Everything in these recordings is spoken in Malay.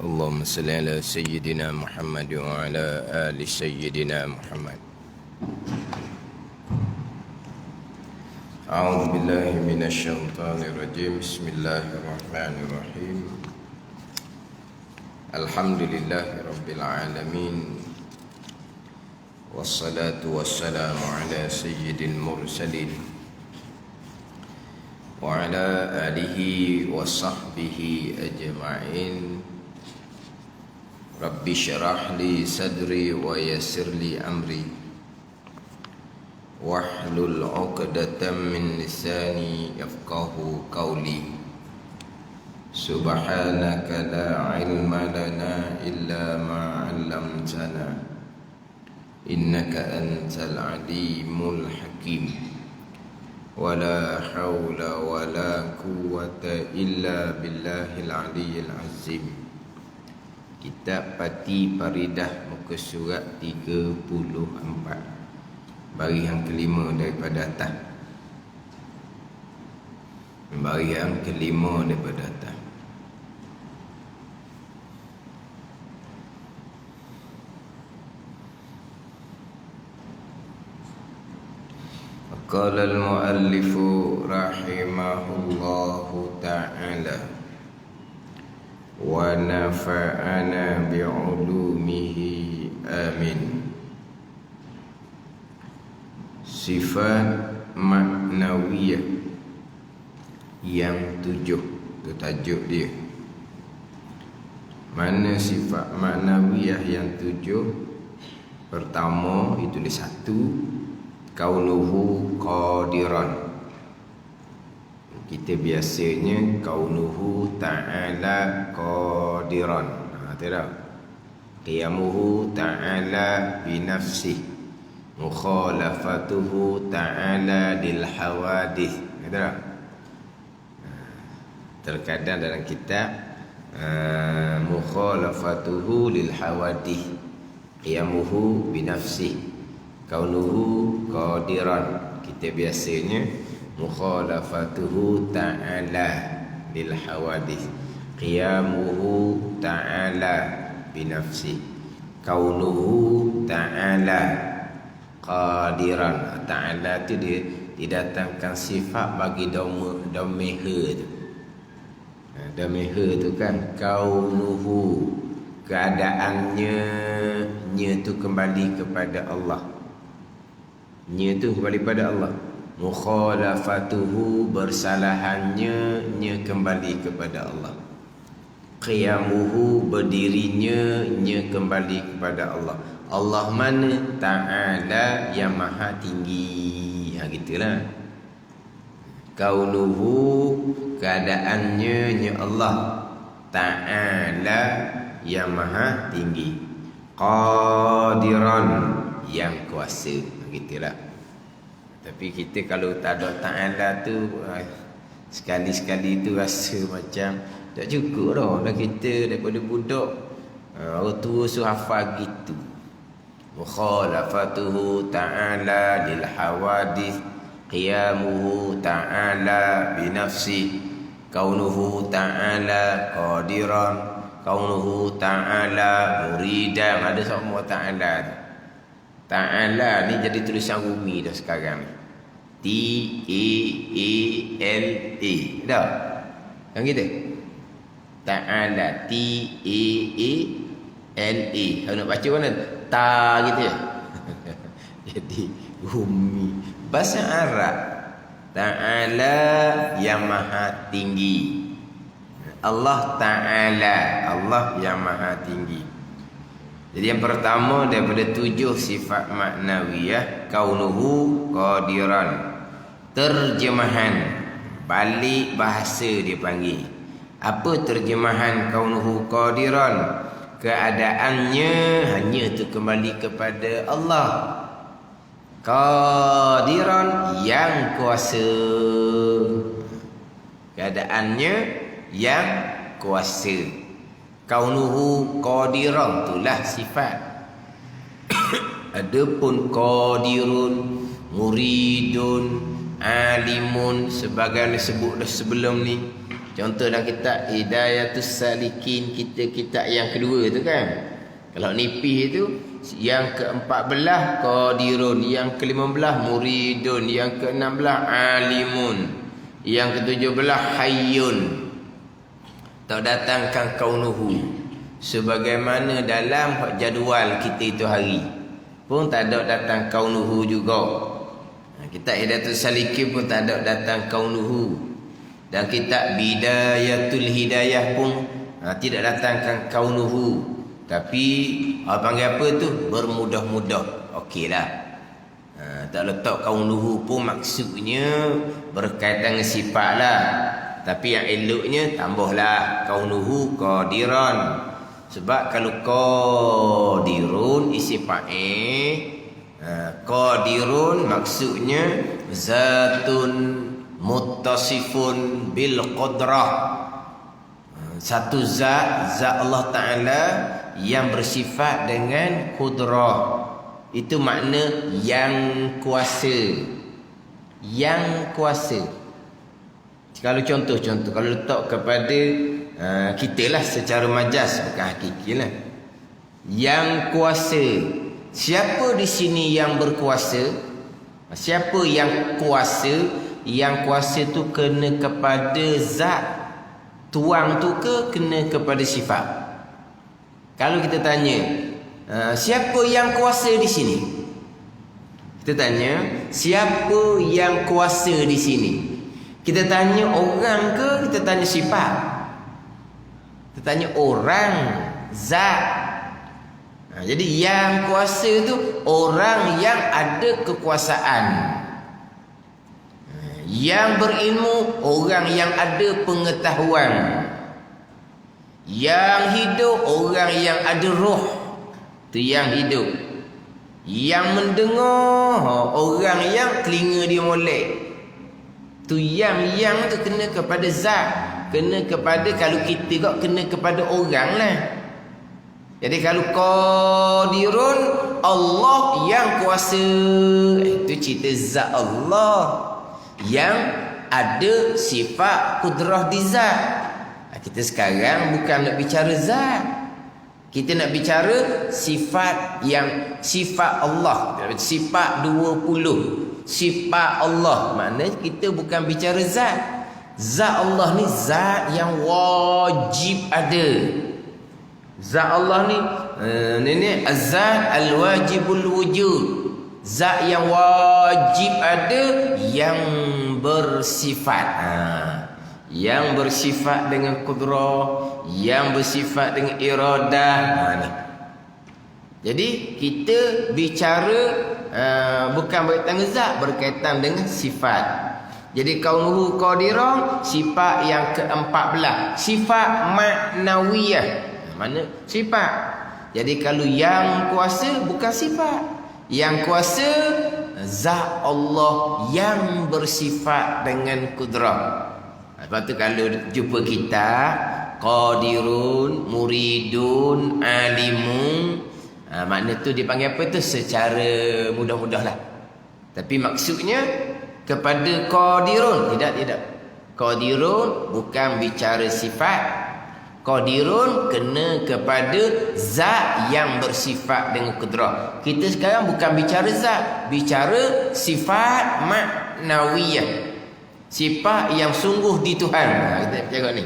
اللهم صل على سيدنا محمد وعلى آل سيدنا محمد. أعوذ بالله من الشيطان الرجيم. بسم الله الرحمن الرحيم. الحمد لله رب العالمين، والصلاة والسلام على سيد المرسلين وعلى آله وصحبه أجمعين. رب اشرح لي صدري ويسر لي أمري واحلل عقدة من لساني يفقه قولي. سبحانك لا علم لنا إلا ما علمتنا إنك أنت العليم الحكيم. ولا حول ولا قوة إلا بالله العلي العظيم. Kitab Pati Paridah, muka surat 34, baris yang kelima daripada atas. Baris yang kelima daripada atas. Qala al-muallif rahimahullahu ta'ala wa nafa'ana bi'ulumihi amin. Sifat maknawiyah yang 7, itu tajuk dia. Mana sifat maknawiyah yang 7? Pertama, itu di 1, kaunuhu qadiran. Kita biasanya kaunuhu ta'ala qadiran. Tidak. Qiyamuhu ta'ala binafsih, mukhalafatuhu ta'ala lil hawadith. Tidak. Terkadang dalam kitab mukhalafatuhu lil hawadith, qiyamuhu binafsih, kaunuhu qadiran. Kita biasanya mukhalafatuhu ta'ala lil hawadith, qiyamuhu ta'ala binafsi, kaunuhu ta'ala qadiran. Ta'ala tu dia didatangkan sifat bagi domeha tu. Domeha tu kan kaunuhu, keadaannya, nya tu kembali kepada Allah. Nya tu kembali pada Allah. Mukhalafatuhu, bersalahannya, nya kembali kepada Allah. Qiyamuhu, berdirinya, nya kembali kepada Allah. Allah mana? Ta'ala, yang maha tinggi. Gitulah. Kaunuhu, keadaannya, nya Allah. Ta'ala, yang maha tinggi. Qadiran, yang kuasa. Gitulah. Tapi kita kalau tak ada ta'ala tu, sekali-sekali tu rasa macam tak cukup dah kita daripada budak. Orang tua suruh hafal gitu. Mukhalafatuhu ta'ala lil hawadith, qiyamuhu ta'ala binafsi, kaunuhu ta'ala qadiran, kaunuhu ta'ala muridan. Ada semua ta'ala tu. Ta'ala ni jadi tulisan Rumi dah sekarang. T-A-A-L-A. Dah? Yang gitu? Ta'ala. T-A-A-L-A. Kalau nak baca mana? Ta gitu ya? Jadi Rumi. Bahasa Arab. Ta'ala, yang maha tinggi. Allah Ta'ala. Allah yang maha tinggi. Jadi yang pertama daripada 7 sifat maknawiyah, kaunuhu qadiran. Terjemahan, balik bahasa dia panggil. Apa terjemahan kaunuhu qadiran? Keadaannya hanya tu kembali kepada Allah. Qadiran, yang kuasa. Keadaannya yang kuasa. Kaunuhu qadiran, itulah sifat. Adapun qadirun, muridun, alimun, sebagai disebut dah sebelum ni. Contoh dalam kitab Hidayatus Salikin, kitab yang kedua tu kan. Kalau nipih itu yang ke-14 Qadirun, yang ke-15 Muridun, yang ke-16 Alimun, yang ke-17 Hayyun. Tak datangkan kaunuhu sebagaimana dalam jadual kita itu hari pun tak ada datang kaunuhu juga. Kitab Hidayatul Salikin pun tak ada datang kaunuhu. Dan kitab Bidayatul Hidayah pun tidak datangkan kaunuhu. Tapi panggil apa tu? Bermudah-mudah. Okeylah. Tak letak kaunuhu pun maksudnya berkaitan dengan sifat lah. Tapi yang eloknya tambahlah kaunuhu qadiran. Sebab kalau qadirun isi fa'il, qadirun maksudnya zatun muttasifun bil qadrah. Satu zat Allah Ta'ala yang bersifat dengan qudrah. Itu makna yang kuasa. Yang kuasa. Kalau contoh-contoh, kalau letak kepada kita lah secara majaz, bukan hakiki lah. Yang kuasa. Siapa di sini yang berkuasa? Siapa yang kuasa? Yang kuasa tu kena kepada zat tuang tu ke kena kepada sifat? Kalau kita tanya, siapa yang kuasa di sini? Kita tanya, siapa yang kuasa di sini? Kita tanya orang ke kita tanya sifat? Kita tanya orang, zat. Jadi yang kuasa tu orang yang ada kekuasaan. Yang berilmu orang yang ada pengetahuan. Yang hidup orang yang ada roh. Tu yang hidup. Yang mendengar orang yang telinga dia molek. Tu yang tu kena kepada zat. Kena kepada, kalau kita kok kena kepada orang lah. Jadi kalau qadirun Allah yang kuasa. Itu cerita zat Allah yang ada sifat kudrah di zat. Kita sekarang bukan nak bicara zat. Kita nak bicara sifat yang sifat Allah. Sifat 20. Sifat Allah. Maknanya kita bukan bicara zat. Zat Allah ni zat yang wajib ada. Zat Allah ni az-zat al-wajibul wujud. Zat yang wajib ada, yang bersifat. Yang bersifat dengan kudrah, yang bersifat dengan iradah. Jadi kita bicara bukan berkaitan dengan zat, berkaitan dengan sifat. Jadi kaunuhu qadiran, sifat yang ke-14, sifat maknawiyah. Mana sifat? Jadi kalau yang kuasa bukan sifat. Yang kuasa zat Allah yang bersifat dengan kudrah. Lepas tu kalau jumpa kita qadirun, muridun, alimun, makna tu dipanggil apa tu? Secara mudah-mudah lah. Tapi maksudnya kepada qadirun. Tidak. Qadirun bukan bicara sifat. Qadirun kena kepada zat yang bersifat dengan kudrah. Kita sekarang bukan bicara zat, bicara sifat maknawiyah. Sifat yang sungguh di Tuhan. Kita cakap ni.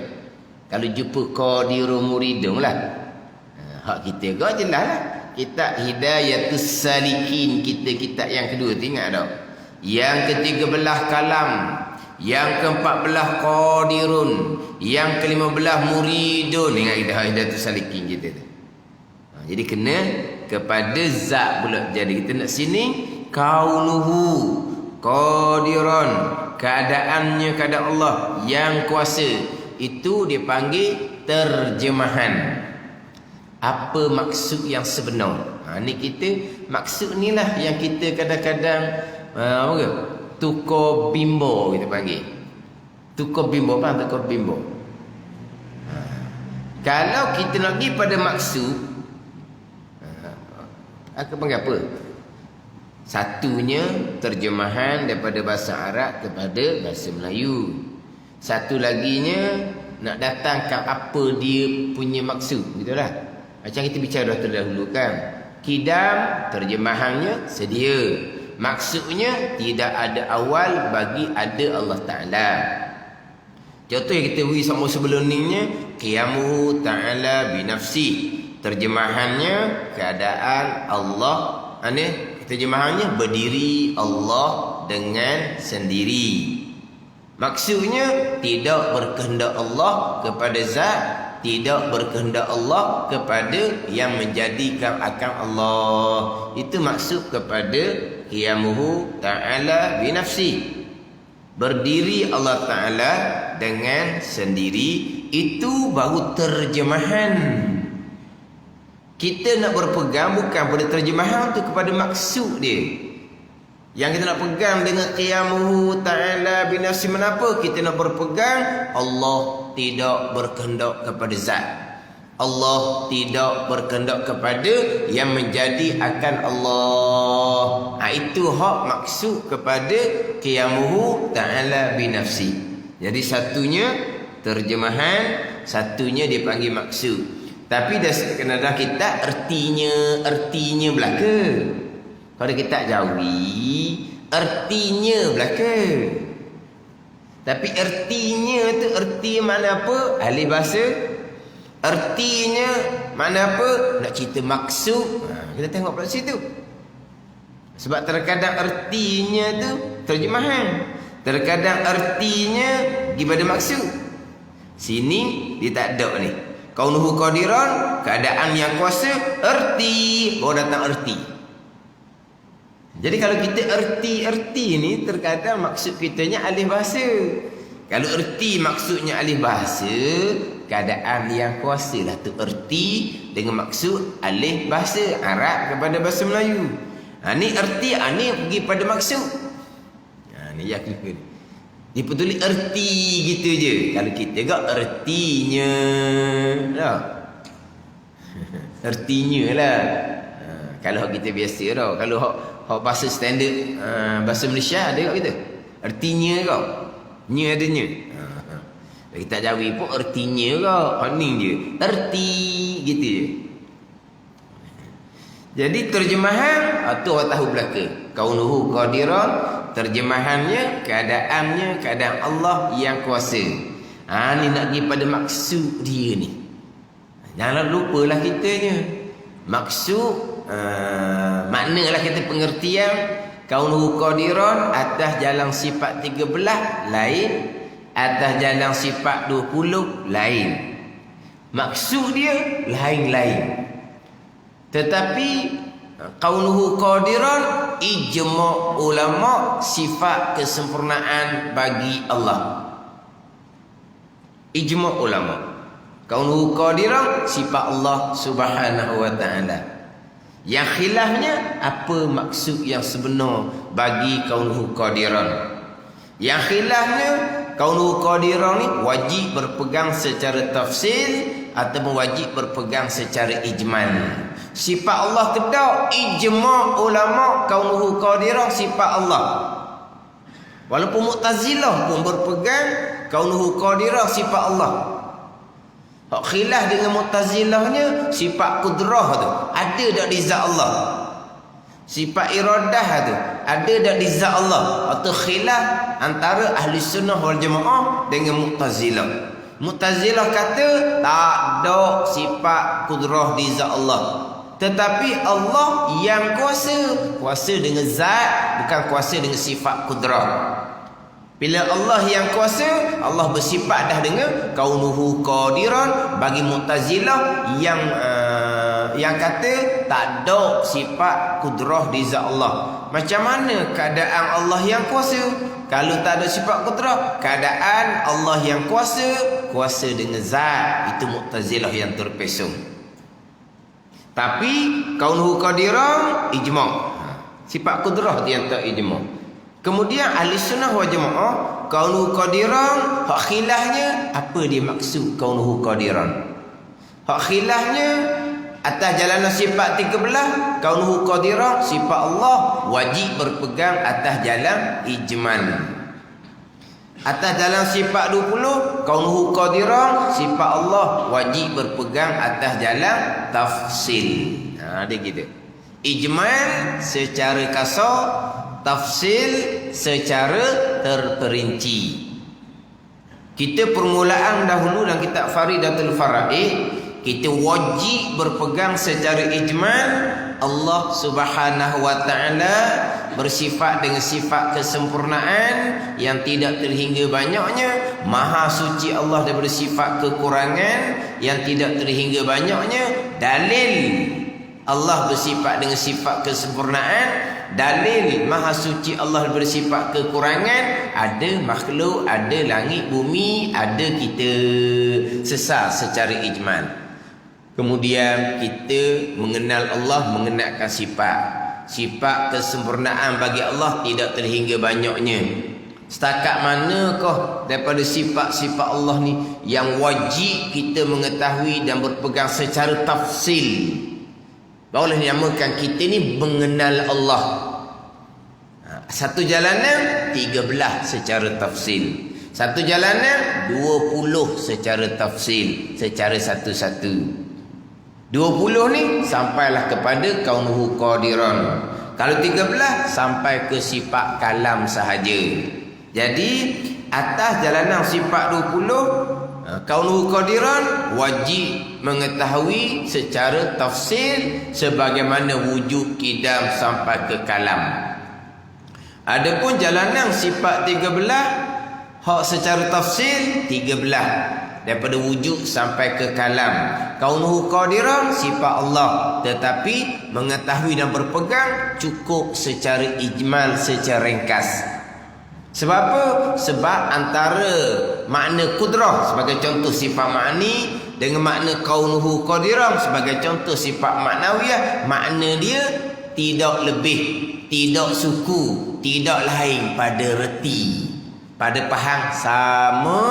Kalau jumpa qadirun muridun lah. Hak kita kau jelas lah. Kitab Hidayatus Salikin, kitab yang kedua, ingat tak? Yang ke-13 Kalam, yang ke-14 Qadirun, yang ke-15 Muridun. Ingat Hidayatus Salikin kita tu. Jadi kena kepada zat pula. Jadi kita nak sini kaunuhu qadiran, keadaannya keadaan Allah yang kuasa. Itu dipanggil terjemahan. Apa maksud yang sebenar? Ni kita maksud ni lah yang kita kadang-kadang tukar bimbo kita panggil. Tukar bimbo, faham tukar bimbo? Kalau kita nak pergi pada maksud, aku panggil apa? Satunya terjemahan daripada bahasa Arab kepada bahasa Melayu. Satu laginya nak datangkan apa dia punya maksud, gitulah. Macam kita bicara terdahulu kan. Kidam terjemahannya sedia. Maksudnya tidak ada awal bagi ada Allah Ta'ala. Contoh yang kita beri sama sebelum ni, qiyamuhu ta'ala binafsi. Terjemahannya keadaan Allah, terjemahannya berdiri Allah dengan sendiri. Maksudnya tidak berkehendak Allah kepada zat, tidak berkehendak Allah kepada yang menjadikan akan Allah. Itu maksud kepada qiyamuhu ta'ala binafsi. Berdiri Allah Ta'ala dengan sendiri. Itu baru terjemahan. Kita nak berpegang bukan pada terjemahan tu, kepada maksud dia. Yang kita nak pegang dengan qiyamuhu ta'ala binafsi, kenapa kita nak berpegang? Allah tidak berkehendak kepada zat, Allah tidak berkehendak kepada yang menjadi akan Allah. Itu hak maksud kepada qiyamuhu ta'ala binafsi. Jadi satunya terjemahan, satunya dipanggil maksud. Tapi dalam kitab ertinya belaka. Kalau kita Jawi, ertinya belaka. Tapi ertinya tu erti mana apa? Ahli bahasa. Ertinya mana apa? Nak cerita maksud. Kita tengok pada situ. Sebab terkadang ertinya tu terjemahan, terkadang ertinya daripada maksud. Sini dia tak ada ni. Kaunuhu qadiran, keadaan yang kuasa, erti, baru datang erti. Jadi kalau kita erti ni terkadang maksud kitanya alih bahasa. Kalau erti maksudnya alih bahasa, keadaan yang kuasa lah tu erti dengan maksud alih bahasa Arab kepada bahasa Melayu. Ni erti, ni pergi pada maksud. Ni yang kira. Dia betul erti gitu je. Kalau kita gak ertinya lah. Ertinya lah. Kalau kita biasa dah. Kalau hak bahasa standard bahasa Malaysia ada kat kita. Ertinya kau. Nya adanya. Kita Jawi pun ertinya kau. Hening je. Erti gitu je. Jadi terjemahan tu orang tahu belaka. Kaunuhu qadiran, terjemahannya keadaannya keadaan Allah yang kuasa. Ni nak pergi pada maksud dia ni. Janganlah lupalah kitanya. Maksud maknalah kita pengertian kaunuhu qadiran atas jalan sifat 13 lain, atas jalan sifat 20 lain. Maksud dia lain-lain. Tetapi kaunuhu qadiran ijma' ulama sifat kesempurnaan bagi Allah. Ijma' ulama. Kaunuhu qadiran sifat Allah Subhanahu wa taala. Yang khilafnya apa maksud yang sebenar bagi kaunuhu qadiran. Yang khilafnya kaunuhu qadiran ni wajib berpegang secara tafsil ataupun wajib berpegang secara ijmal. Sifat Allah kedak ijma' ulama kaunuhu qadiran sifat Allah. Walaupun Mu'tazilah pun berpegang kaunuhu qadiran sifat Allah. Hak khilaf dengan Mu'tazilahnya sifat kudrah tu ada tak di zat Allah? Sifat iradah tu ada tak di zat Allah? Atau khilaf antara ahli sunnah wal jamaah dengan Mu'tazilah. Mu'tazilah kata tak ada sifat kudrah di zat Allah. Tetapi Allah yang kuasa dengan zat, bukan kuasa dengan sifat kudrah. Bila Allah yang kuasa, Allah bersifat dah dengan kaunuhu qadiran. Bagi Mu'tazilah yang kata tak ada sifat kudrah di zat Allah. Macam mana keadaan Allah yang kuasa? Kalau tak ada sifat kudrah, keadaan Allah yang kuasa dengan zat. Itu Mu'tazilah yang terpesong. Tapi kaunuhu qadiran ijma'. Sifat kudrah dia tak ijma'. Kemudian ahli sunnah wal jamaah kaunuhu qadiran, hak khilafnya apa dia maksud kaunuhu qadiran? Hak khilafnya atas jalanan sifat 13 kaunuhu qadiran sifat Allah wajib berpegang atas jalan ijmal. Atas jalan sifat 20, kaunuhu qadiran, sifat Allah wajib berpegang atas jalan tafsil. Dia gitu. Ijmal secara kasar, tafsil secara terperinci. Kita permulaan dahulu dalam kitab Faridatul Faraid, kita wajib berpegang secara ijmal Allah Subhanahu wa taala bersifat dengan sifat kesempurnaan yang tidak terhingga banyaknya. Maha suci Allah daripada sifat kekurangan yang tidak terhingga banyaknya. Dalil Allah bersifat dengan sifat kesempurnaan, dalil maha suci Allah bersifat kekurangan. Ada makhluk, ada langit bumi, ada kita sesar secara ijmal. Kemudian kita mengenal Allah, mengenalkan sifat kesempurnaan bagi Allah tidak terhingga banyaknya. Setakat manakah daripada sifat-sifat Allah ni yang wajib kita mengetahui dan berpegang secara tafsil? Barulah dinamakan kita ni mengenal Allah. Satu jalanan 13 secara tafsil. Satu jalanan 20 secara tafsil, secara satu-satu. 20 ni sampailah kepada kaunuhu qadiran. Kalau 13 sampai ke sifat kalam sahaja. Jadi atas jalanan sifat 20, kaunuhu qadiran wajib mengetahui secara tafsil sebagaimana wujud kidam sampai ke kalam. Adapun jalanan sifat 13 hak secara tafsil 13 daripada wujud sampai ke kalam. Kaunuhu qadiran sifat Allah, tetapi mengetahui dan berpegang cukup secara ijmal, secara ringkas. Sebab apa? Sebab antara makna kudrah sebagai contoh sifat makni dengan makna kaunuhu qadiran sebagai contoh sifat maknawiyah, makna dia tidak lebih, tidak suku, tidak lain pada reti, pada faham sama.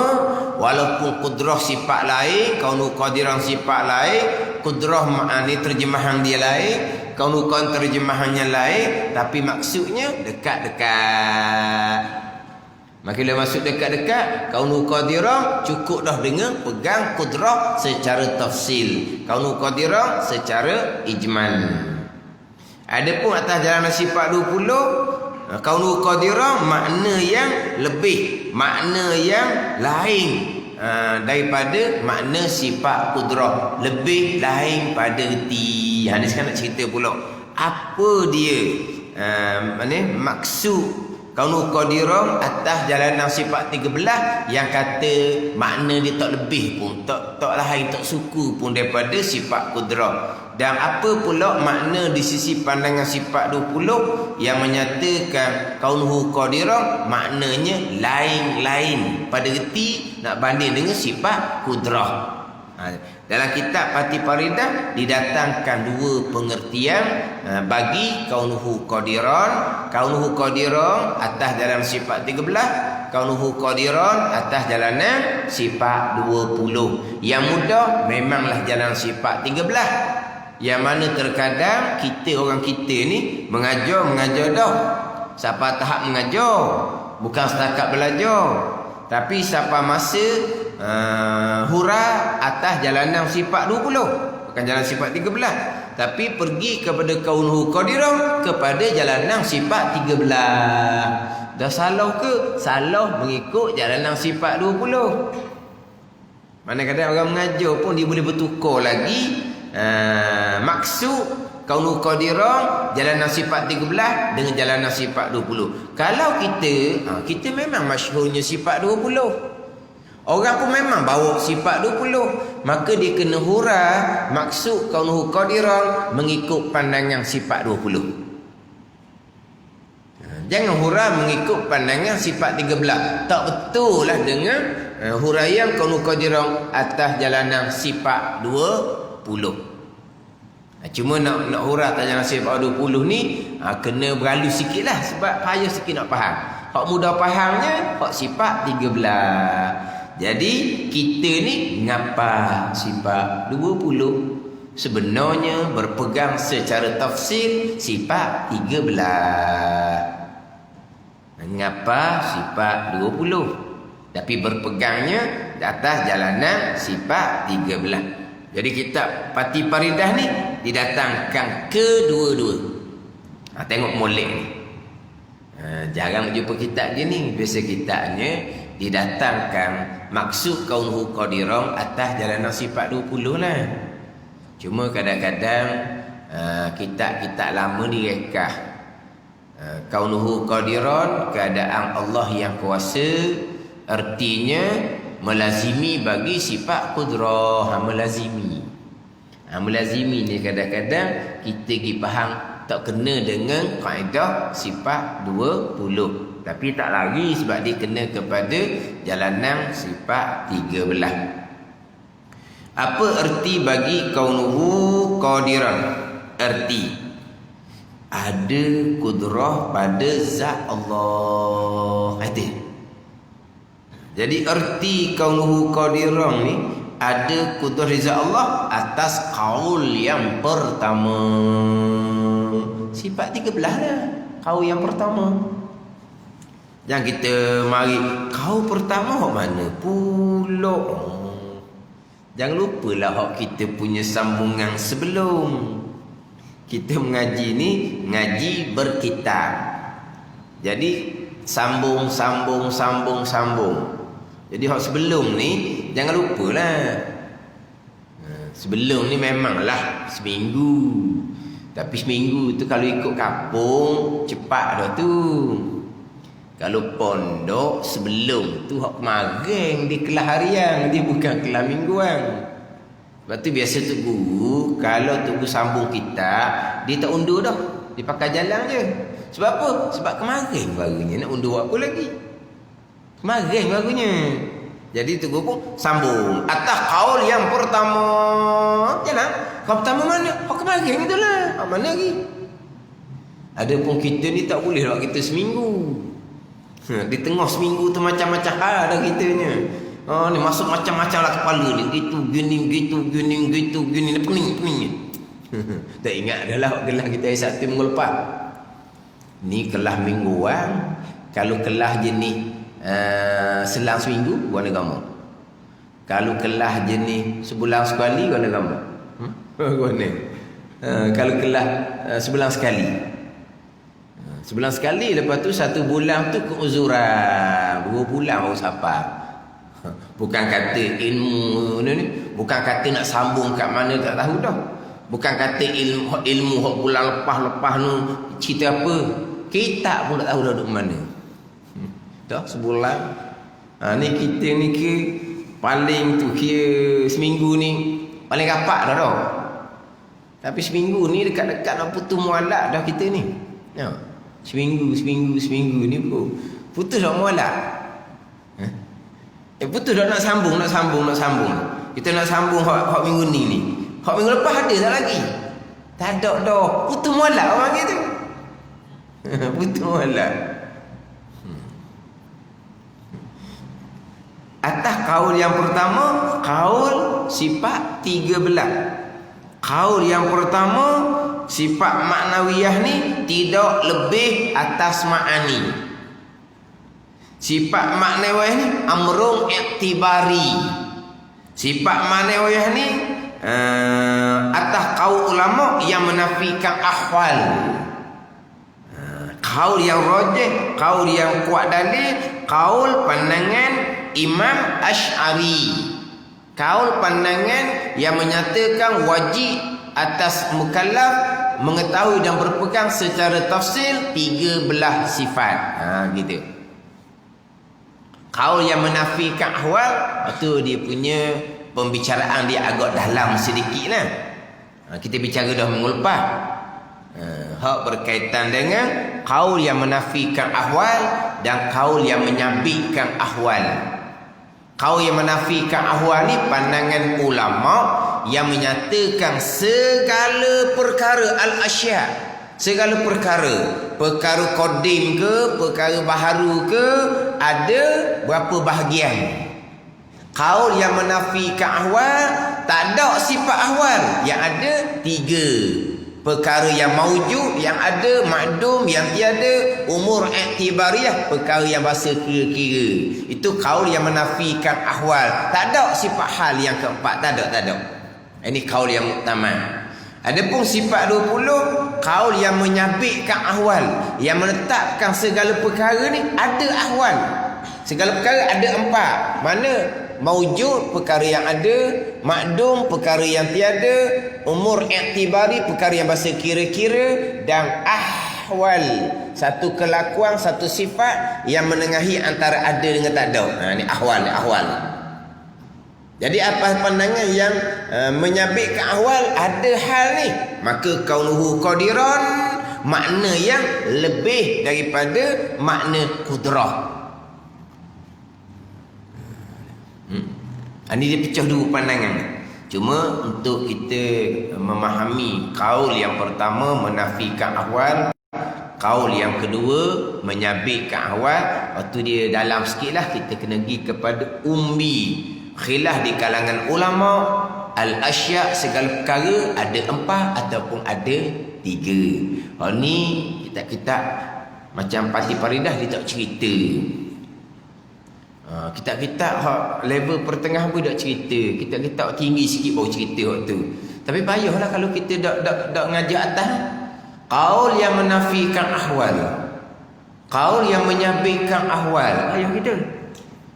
Walaupun kudrah sifat lain, kaunuhu qadiran sifat lain, kudrah makni terjemahan dia lain, kaunuhu qadiran terjemahannya lain, tapi maksudnya dekat-dekat. Maka bila masuk dekat-dekat, kaunuhu qadiran cukup dah dengan pegang kudrah secara tafsil, kaunuhu qadiran secara ijmal. Adapun atas jalan sifat 20, kaunuhu qadiran makna yang lebih, makna yang lain daripada makna sifat kudrah, lebih lain pada reti. Ni sekarang nak cerita pula apa dia maksud kaunuhu qadiran atas jalanan sifat 13 yang kata makna dia tak lebih pun, tak lain, tak suku pun daripada sifat kudrah. Dan apa pula makna di sisi pandangan sifat 20 yang menyatakan kaunuhu qadiran maknanya lain-lain pada reti nak banding dengan sifat kudrah. Dalam kitab Fatih Faridah didatangkan dua pengertian bagi kaunuhu qadiran. Kaunuhu qadiran atas jalan sifat 13, kaunuhu qadiran atas jalanan sifat 20. Yang mudah memanglah jalan sifat 13. Yang mana terkadang orang kita ni mengajar dah. Siapa tahap mengajar, bukan setakat belajar, tapi siapa masa hura atas jalanan sifat 20, bukan jalan sifat 13, tapi pergi kepada kaunuhu qadiran kepada jalanan sifat 13. Dah salah ke? Salah mengikut jalanan sifat 20. Mana kadang orang mengajar pun dia boleh bertukar lagi maksud kaunuhu qadiran jalanan sifat 13 dengan jalanan sifat 20. Kalau kita memang masyhurnya sifat 20, orang pun memang bawa sifat 20, maka dia kena hura maksud kaunuhu qadiran mengikut pandangan sifat 20. Jangan hura mengikut pandangan sifat 13. Tak betul lah dengan huraian kaunuhu qadiran atas jalanan sifat 20. Cuma nak hura atas jalanan sifat 20 ni kena beralus sikit lah, sebab payah sikit nak faham. Hak mudah fahamnya hak sifat 13. Jadi kita ni ngapa sifat 20? Sebenarnya berpegang secara tafsir sifat 13. Ngapa sifat 20? Tapi berpegangnya di atas jalanan sifat 13. Jadi kitab Pati Paridah ni didatangkan kedua-dua. Tengok molek ni. Jarang jumpa kitab gini. Biasa kitabnya didatangkan maksud kaunuhu qadirun atas jalanan sifat 20 lah. Cuma kadang-kadang kitab-kitab lama direkah kaunuhu qadirun, keadaan Allah yang kuasa, artinya melazimi bagi sifat qudrah. Melazimi ni kadang-kadang kita pergi faham tak kena dengan kaedah sifat 20, tapi tak lagi sebab dia kena kepada jalanan sifat 13. Apa erti bagi kaunuhu qadiran? Erti ada kudrah pada zat Allah. Jadi erti kaunuhu qadiran ni ada kudrah zat Allah atas qaul yang pertama. Sifat 13 dah. Qaul yang pertama. Jangan kita mari qaul pertama hok mana pula. Jangan lupalah hak kita punya sambungan sebelum. Kita mengaji ni ngaji berkitab. Jadi sambung. Jadi hak sebelum ni jangan lupalah. Sebelum ni memanglah seminggu. Tapi seminggu tu kalau ikut kampung cepat dah tu. Kalau pondok sebelum tu hak kemarin di kelas harian, dia bukan kelas mingguan. Sebab tu biasa tu guru kalau tu guru sambung kitab, dia tak undur dah. Dia pakai jalan je. Sebab apa? Sebab kemarin barunya nak undur apa lagi? Kemarin barunya. Jadi tu guru pun sambung atas qaul yang pertama. Jalan. Qaul pertama mana? Hak kemarin itulah. Mana lagi? Adapun kita ni tak boleh lah kita seminggu. Di tengah seminggu tu macam-macam hal dah kitanya. Ni masuk macam-macam lah kepala ni. Gini, pening. Tak ingat dah lah kelas kita hari Sabtu minggu lepas. Ni kelas mingguan. Kalau kelas jenis selang seminggu, guna agama. Kalau kelas jenis sebulan sekali, guna agama. Guna. Kalau kelas sebulan sekali. Sebulan sekali, lepas tu 1 bulan tu keuzuran. 2 bulan baru sampai. Bukan kata ilmu ni, bukan kata nak sambung kat mana tak tahu dah. Bukan kata ilmu hak bulan lepas ni cerita apa. Kita pun tak tahu dah duduk mana. Dah sebulan. Ni kita ni ke paling tu kira seminggu ni paling rapat dah dah. Tapi seminggu ni dekat-dekat nak putus mualak dah kita ni. Ya. Seminggu ni pun putus dah mualak. Putus dah nak sambung. Kita nak sambung hak minggu ni. Hak minggu lepas ada tak lagi? Tak ada dah. Putus mualak orang gitu. Putus mualak. Atas qaul yang pertama, qaul sifat 13. Qaul yang pertama, sifat maknawiyah ni tidak lebih atas ma'ani. Sifat maknawiyah ni amrun iktibari. Sifat maknawiyah ni atas qaul ulama yang menafikan ahwal. Qaul yang rajih, qaul yang kuat dalil, qaul pandangan Imam Asy'ari. Qaul pandangan yang menyatakan wajib atas mukallaf mengetahui dan berpegang secara tafsil 13 sifat. Gitu. Qaul yang menafikan ahwal, itu dia punya pembicaraan dia agak dalam sedikit lah. Kita bicara dah minggu lepas. Hak berkaitan dengan qaul yang menafikan ahwal dan qaul yang menyabitkan ahwal. Qaul yang menafikan ahwal ni pandangan ulama yang menyatakan segala perkara al-asya, segala perkara qadim ke, perkara baharu ke, ada berapa bahagian. Qaul yang menafikan ahwal tak ada sifat ahwal, yang ada 3. perkara yang maujud, yang ada, makdum, yang tiada, umur iktibariyah, perkara yang bahasa kira-kira. Itu kaul yang menafikan ahwal. Tak ada sifat hal yang keempat, tak ada. Ini kaul yang muktamad. Adapun sifat 20, kaul yang menyabitkan ahwal, yang menetapkan segala perkara ni ada ahwal. Segala perkara ada 4. Mana? Maujud, perkara yang ada, makdum, perkara yang tiada, umur iktibari, perkara yang bahasa kira-kira, dan ahwal, satu kelakuan, satu sifat yang menengahi antara ada dengan tak ada. Ni ahwal. Jadi apa pandangan yang menyabitkan ahwal, ada hal ni, maka kaunuhu qadiran, makna yang lebih daripada makna kudrah. Ini dia pecah dua pandangan. Cuma untuk kita memahami kaul yang pertama menafikan ahwal, kaul yang kedua menyabitkan ahwal, waktu dia dalam sikit lah, kita kena pergi kepada umbi. Khilaf di kalangan ulama, al-asya, segala perkara ada 4 ataupun ada 3. Ni kitab-kitab macam Pati Paridah dia tak cerita. Kitab-kitab level pertengahan pun tak cerita. Kitab-kitab tinggi sikit baru cerita waktu. Tapi payahlah kalau kita dak ngajak atas. Qaul yang menafikan ahwal, qaul yang menyabitkan ahwal. Ayuh kita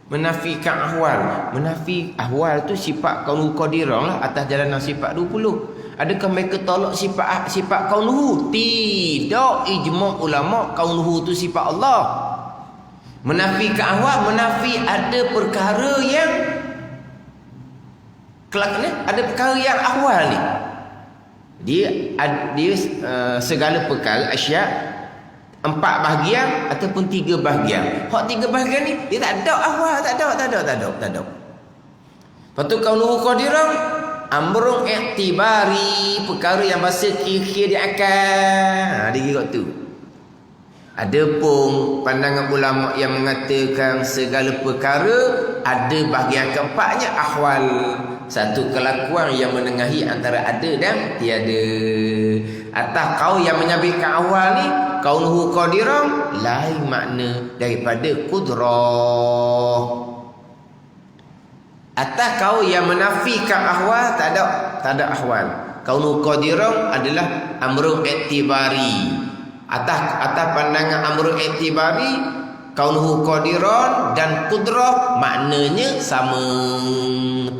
menafikan ahwal. Menafi ahwal tu sifat kaunu qadirah lah, atas jalanan sifat 20. Adakah mereka tolak sifat kaunuhu? Tidak. Ijma' ulama kaunuhu tu sifat Allah. Menafikan ahwal, menafi ada perkara yang kelak ni, ada perkara yang ahwal ni. Dia segala perkara asya 4 bahagian ataupun 3 bahagian. Hak 3 bahagian ni dia tak ada ahwal, tak ada. Patu kaunuhu qadiran, amrun iktibari, perkara yang bahasa kira-kira dia akan. Dia kira tu. Adapun pandangan ulama yang mengatakan segala perkara ada bahagian keempatnya ahwal, satu kelakuan yang menengahi antara ada dan tiada. Atas kau yang menyabitkan ahwal ni, kaunuhu qadiran, lain makna daripada kudrah. Atas kau yang menafikan ahwal, tak ada ahwal. Kaunuhu qadiran adalah amrun iktibari. Atas pandangan amrul iktibari, kaunuhu qadiran dan kudrah maknanya sama.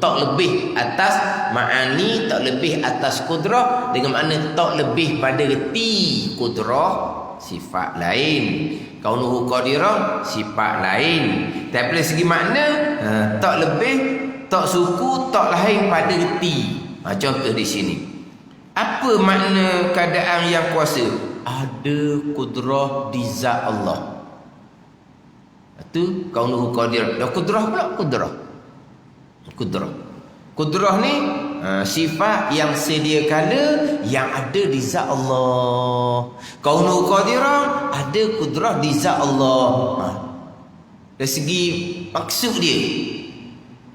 Tak lebih atas ma'ani, tak lebih atas kudrah, dengan makna tak lebih pada reti. Kudrah sifat lain, kaunuhu qadiran sifat lain. Tapi dari segi makna tak lebih, tak suku, tak lain pada reti. Contoh di sini. Apa makna keadaan yang kuasa? Ada kudrah di zat Allah. Itu kaunuhu qadir. Dan kudrah pula kudrah ni sifat yang sedia kala yang ada di zat Allah. Kaunuhu qadiran, ada kudrah di zat Allah. Dari segi maksud dia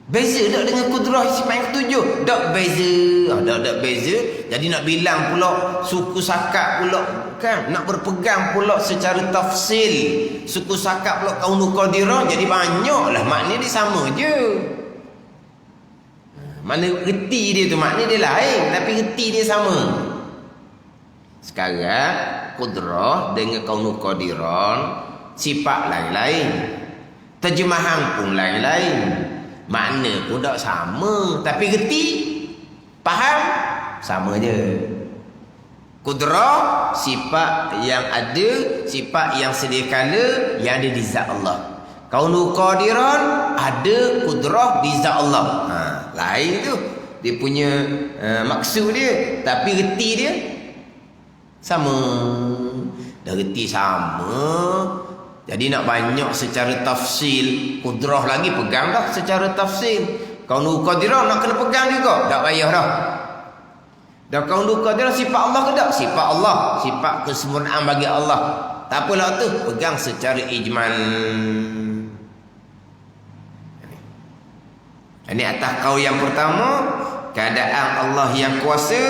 beza tak dengan kudrah sifat yang ketujuh? Tak beza. Tak beza. Jadi nak bilang pula suku sakat pula kan, nak berpegang pula secara tafsil suku sakat pula kaunuhu qadiran, jadi banyaklah makna dia sama je. Mana reti dia tu makna dia lain, tapi reti dia sama. Sekarang kudrah dengan kaunuhu qadiran sifat lain-lain, terjemahan pun lain-lain, makna pun tak sama, tapi reti faham sama je. Kudrah sifat yang ada, sifat yang sedia kala yang ada di zat Allah. Kaunuhu qadiran, ada kudrah di zat Allah. Lain tu dia punya maksud dia, tapi reti dia sama. Dah reti sama, jadi nak banyak secara tafsil. Kudrah lagi pegang dah secara tafsil. Kaunuhu qadiran nak kena pegang juga, tak payah dah. Dan kaunuhu qadiran sifat Allah ke tak? Sifat Allah, sifat kesempurnaan bagi Allah. Tak apalah tu, pegang secara ijmal. Ini atas kau yang pertama, keadaan Allah yang kuasa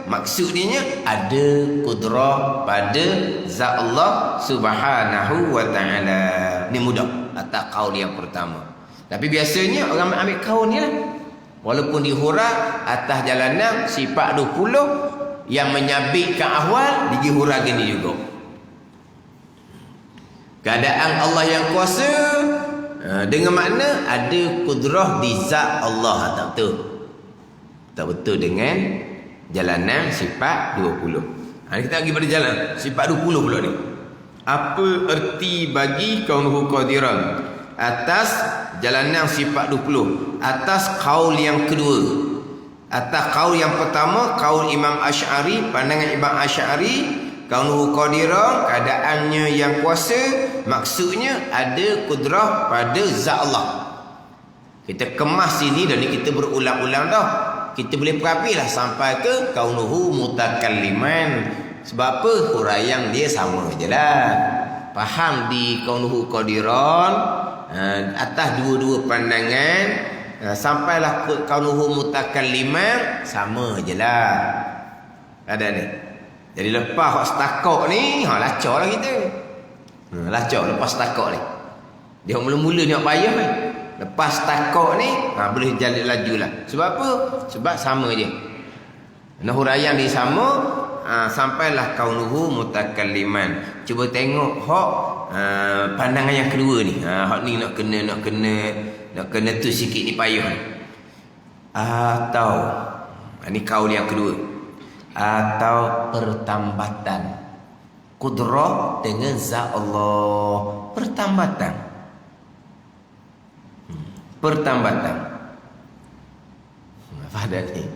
maksudnya ada kudrah pada zat Allah Subhanahu wa taala. Ni mudah atas kaul yang pertama. Tapi biasanya orang ambil kaul ni lah. Walaupun dihurah atas jalan 6 sifat 20 yang menyabitkan ahwal dihurah gini juga. Keadaan Allah yang kuasa dengan makna ada kudrah di zat Allah. Tak betul. Tak betul dengan jalan 6 sifat 20. Kita pergi pada jalan sifat 20 pula ni. Apa erti bagi kaunuhu qadiran atas jalan 6 sifat 20, atas kaul yang kedua. Atas kaul yang pertama, kaul Imam Asy'ari, pandangan Imam Asy'ari, kaunuhu qadiran, keadaannya yang kuasa, maksudnya ada kudrah pada zat Allah. Kita kemas sini dan kita berulang-ulang dah. Kita boleh perapilah sampai ke kaunuhu mutakalliman. Sebab apa? Huraian dia sama je lah. Faham di kaunuhu qadiran atas dua-dua pandangan, sampailah ke kaunuhu mutakalliman, sama je lah. Ada ni. Jadi lepas hak setakak ni, lacak lah kita. Lacak lepas setakak ni. Dia mula-mula ni hak payah ni. Lepas setakak ni, boleh jalan laju lah. Sebab apa? Sebab sama je. Huraian dia sama, sampailah kaunuhu mutakalliman. Cuba tengok hak pandangan yang kedua ni. Hak ni nak kena tu sikit ni payah ni. Atau ni kaul yang kedua. Atau pertambatan kudrah dengan zat Allah. Pertambatan. Apa ada ni?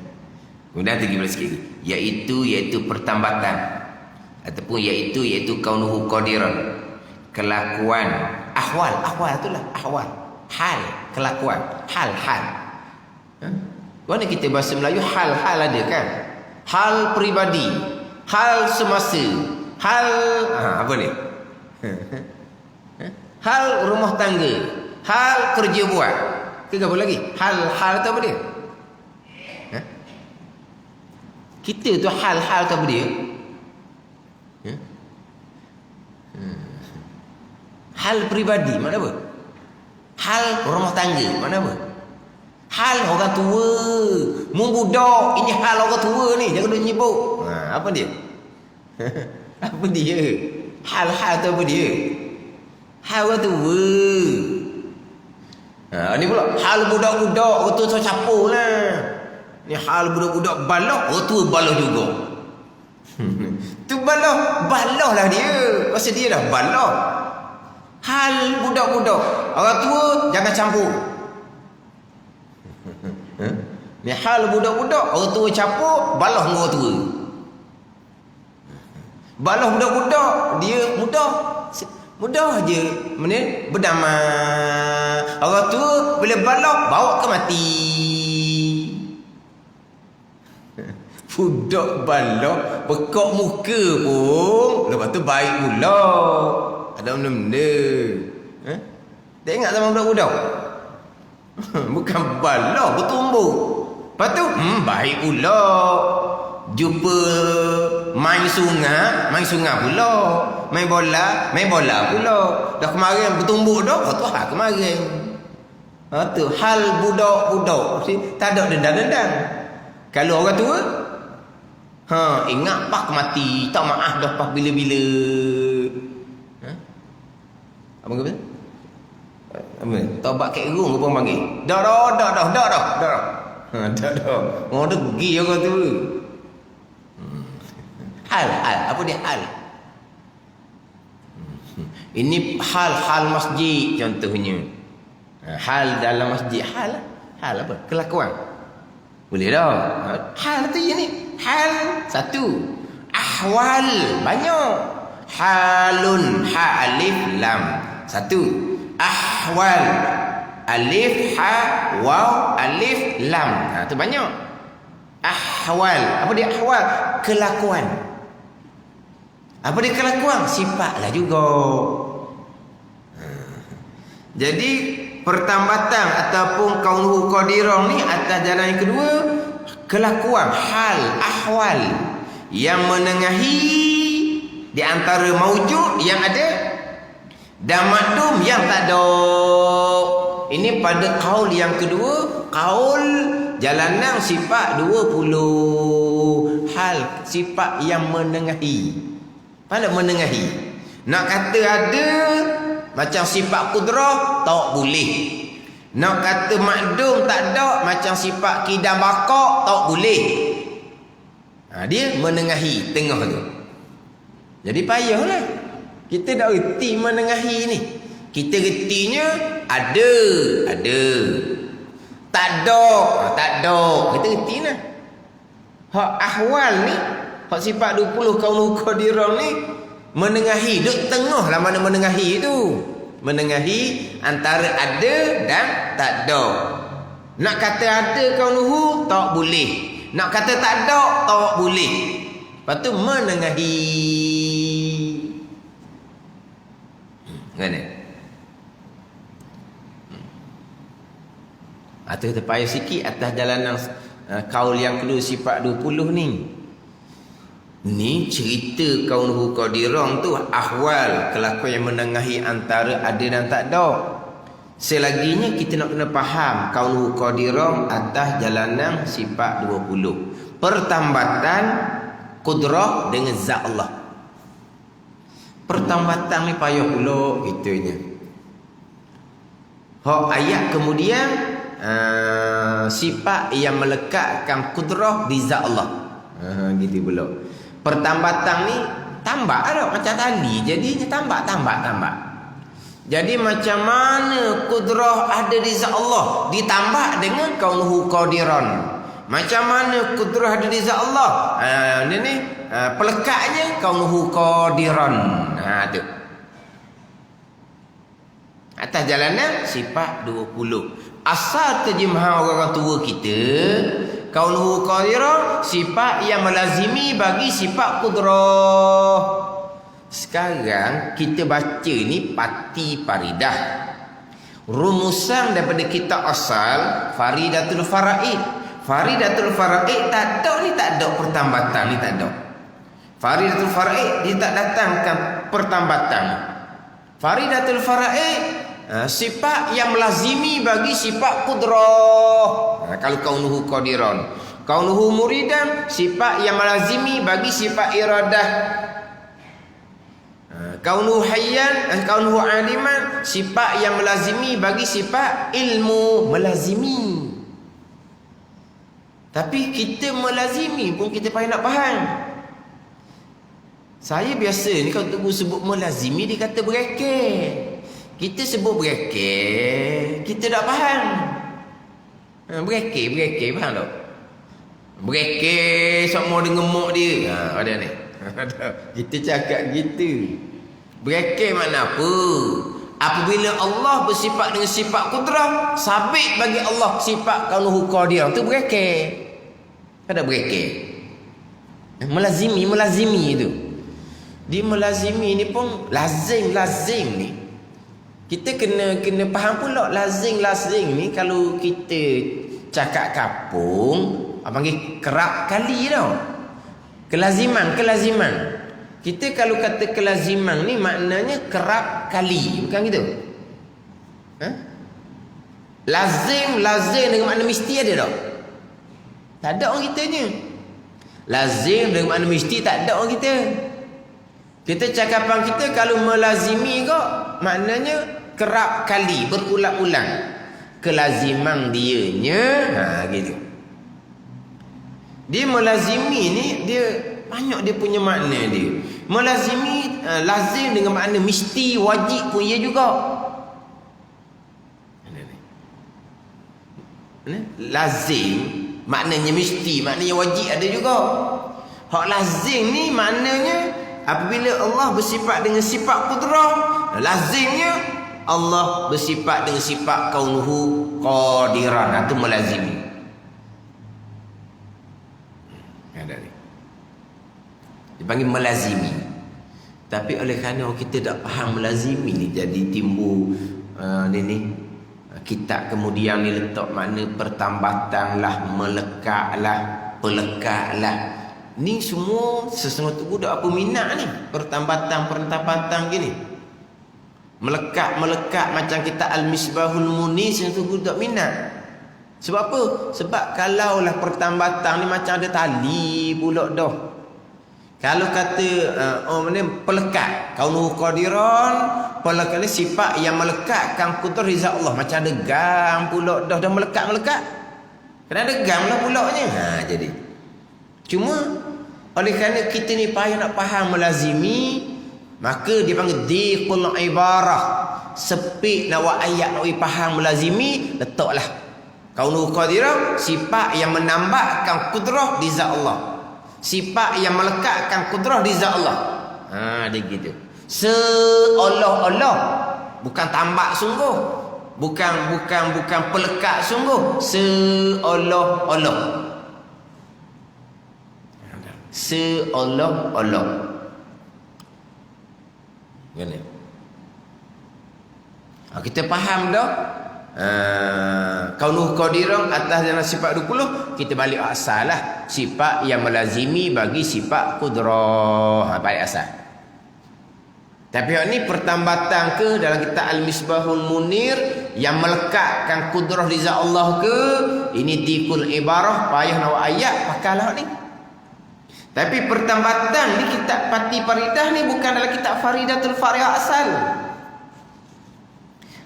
Kemudian tinggi pula sikit. Iaitu pertambatan. Ataupun iaitu kaunuhu qadiran. Kelakuan. Ahwal itulah. Ahwal. Hal. Kelakuan. Hal. Mana kita bahasa Melayu hal ada kan? Hal peribadi. Hal semasa. Hal apa ni? Hal rumah tangga. Hal kerja buat. Ke apa lagi? Hal tu apa dia? Kita tu hal tu apa dia? Hal peribadi mana apa? Hal rumah tangga mana apa? Hal orang tua. Budak, ini hal orang tua ni, jangan duk nyebut. Apa dia? Apa dia? Hal tu apa dia? Hal orang tua. Ni pula hal budak-budak, orang tua capur lah. Ni hal budak-budak balah, orang tua balah juga. Tu balah lah dia. Pasal dia dah balah. Hal budak-budak, orang tua jangan campur. Ni hal budak-budak, orang tua campur, balah dengan orang tua. Balah budak-budak, dia mudah je berdamai. Orang tua bila balah, bawa ke mati. Budak balah pekak muka pun, lepas tu baik pula. Ada benda-benda. Tak ingat zaman budak-budak? Bukan balah, bertumbuk. Lepas tu baik pula. Jumpa main sungai pula. Main bola pula. Dah kemarin bertumbuk dah, tu kemarin. Tu hal budak-budak. Tak ada dendam-dendam. Kalau orang tua, ingat pak mati, tak maaf dah pak bila-bila. Apa kata? Apa? Taubat kat gerung apa panggil? Dah. Orang degi orang tua. Hal. Apa dia hal? Ini hal masjid contohnya. Hal dalam masjid. Hal apa? Kelakuan. Boleh dah. Hal tu je ni. Hal satu. Ahwal banyak. Halun alif lam. Satu. Ahwal alif waw alif lam. Tu banyak. Ahwal. Apa dia ahwal? Kelakuan. Apa dia kelakuan? Sifatlah juga. Jadi pertambatan ataupun kaunuhu qadiran ni atas jalan yang kedua, kelakuan, hal, ahwal yang menengahi di antara maujud yang ada dan makdum yang tak ada. Ini pada kaul yang kedua, kaul jalanan sifat 20. Hal sifat yang menengahi. Pada menengahi. Nak kata ada macam sifat kudrah tak boleh. Nak kata makdum tak ada macam sifat kidam bakak tak boleh. Dia menengahi tengah tu. Jadi payahlah. Kita dah reti menengahi ni. Kita retinya ada. Tak ada. Kita reti lah. Hak ahwal ni, hak sifat 20 kaunul qadirah ni menengahi, duk tengah lah mana menengahi tu. Menengahi antara ada dan tak ada. Nak kata ada kaunuhu tak boleh. Nak kata tak ada tak boleh. Lepas tu menengahi. Mana? Atau terpayah sikit atas jalanan kaul yang kedua sifat 20 ni. Ni cerita kaunuhu qadirang tu ahwal kelakuan yang menengahi antara ada dan tak ada. Selaginya kita nak kena faham kaunuhu qadirang atas jalanan sifat 20. Pertambatan kudrah dengan zat Allah. Pertambatan ni payah pula kitanya. Hak ayat kemudian sifat yang melekatkan kudrah di zat Allah. Gitu pula. Pertambatan ni tambah ada macam tali, jadinya tambah. Jadi macam mana kudrah ada di zat Allah ditambah dengan kaunuhu qadiran. Macam mana kudrah ada di zat Allah? Ni pelekatnya kaunuhu qadiran. Tu. Atas jalanan sifat 20. Asal terjemahan orang tua kita, kaunuhu qadirah sifat yang melazimi bagi sifat kudrah. Sekarang kita baca ni pati faridah. Rumusan daripada kitab asal Faridatul Faraid. Faridatul Faraid tak ada pertambatan ni tak ada. Faridatul Faraid dia tak datangkan pertambatan. Faridatul Faraid sifat yang melazimi bagi sifat kudrah. Kalau kaunuhu qadiran. Kaunuhu muridan sifat yang melazimi bagi sifat iradah. Kaunuhu hayyan, kaunuhu aliman sifat yang melazimi bagi sifat ilmu melazimi. Tapi kita melazimi pun kita payah nak faham. Saya biasa ni kalau tunggu sebut melazimi dia kata berekeh. Kita sebut berekeh, kita tak faham. Berekeh, faham tak? Berekeh, semua dia ngemuk dia. Ada ni. Kita cakap gitu. Berekeh makna apa? Apabila Allah bersifat dengan sifat kudrah, sabit bagi Allah sifat kaunuhu qadir, tu berekeh. Ada berekeh. Melazimi itu. Dia melazimi ni pun lazim ni. Kita kena faham pula lazim ni kalau kita cakap kapung, panggil kerap kali tau. Kelaziman. Kita kalau kata kelaziman ni maknanya kerap kali, bukan gitu? Lazim dengan makna mesti ada tak? Tak ada orang kitanya. Lazim dengan makna mesti tak ada orang kita. Kita cakapan kita kalau melazimi kok maknanya kerap kali, berulang-ulang. Kelaziman dianya gitu. Dia melazimi ni dia banyak dia punya makna dia. Melazimi lazim dengan makna mesti, wajib pun ia juga. Lazim maknanya mesti, maknanya wajib ada juga. Hak lazim ni maknanya apabila Allah bersifat dengan sifat kudrah, lazimnya Allah bersifat dengan sifat kaunuhu qadiran. Itu melazimi. Ada ni. Dipanggil melazimi. Tapi oleh kerana kita tak faham melazimi ni, jadi timbul Kitab kemudian ni letak makna pertambatan lah, melekat lah, pelekat lah. Ni semua sesungguh tu budak apa minat ni. Pertambatan gini. Melekat macam kita Al-Misbahul Munir tu budak minat. Sebab apa? Sebab kalaulah pertambatan ni macam ada tali pula dah. Kalau kata pelekat, kaunuhu qadiran, pelekat ni sifat yang melekatkan kudrah rizal Allah. Macam ada gam pula dah melekat. Kena ada gam lah pulaknya. Jadi cuma oleh kerana kita ni payah nak faham melazimi, maka dia panggil diqul ibarah. Sepit nak buat ayat nak faham melazimi, letaklah kaunuhu qadiran, sifat yang menambahkan kudrah di zat Allah. Sifat yang melekatkan kudrah di zat Allah. Dia gitu. Seolah-olah, bukan tambak sungguh. Bukan pelekat sungguh. Seolah-olah. Seolah-olah. Gini. Kita faham dah. Kaunuhu qadiran atas dalam sifat 20, kita balik asal lah. Sifat yang melazimi bagi sifat kudrah. Balik asal. Tapi ni pertambatan ke dalam kitab Al-Misbahul Munir yang melekatkan kudrah di zat Allah ke? Ini dikul ibarah, payah nak ayat pakalah ni. Tapi pertambatan ni kitab Pati Faridah ni bukan dalam kitab Faridatul Farihah asal.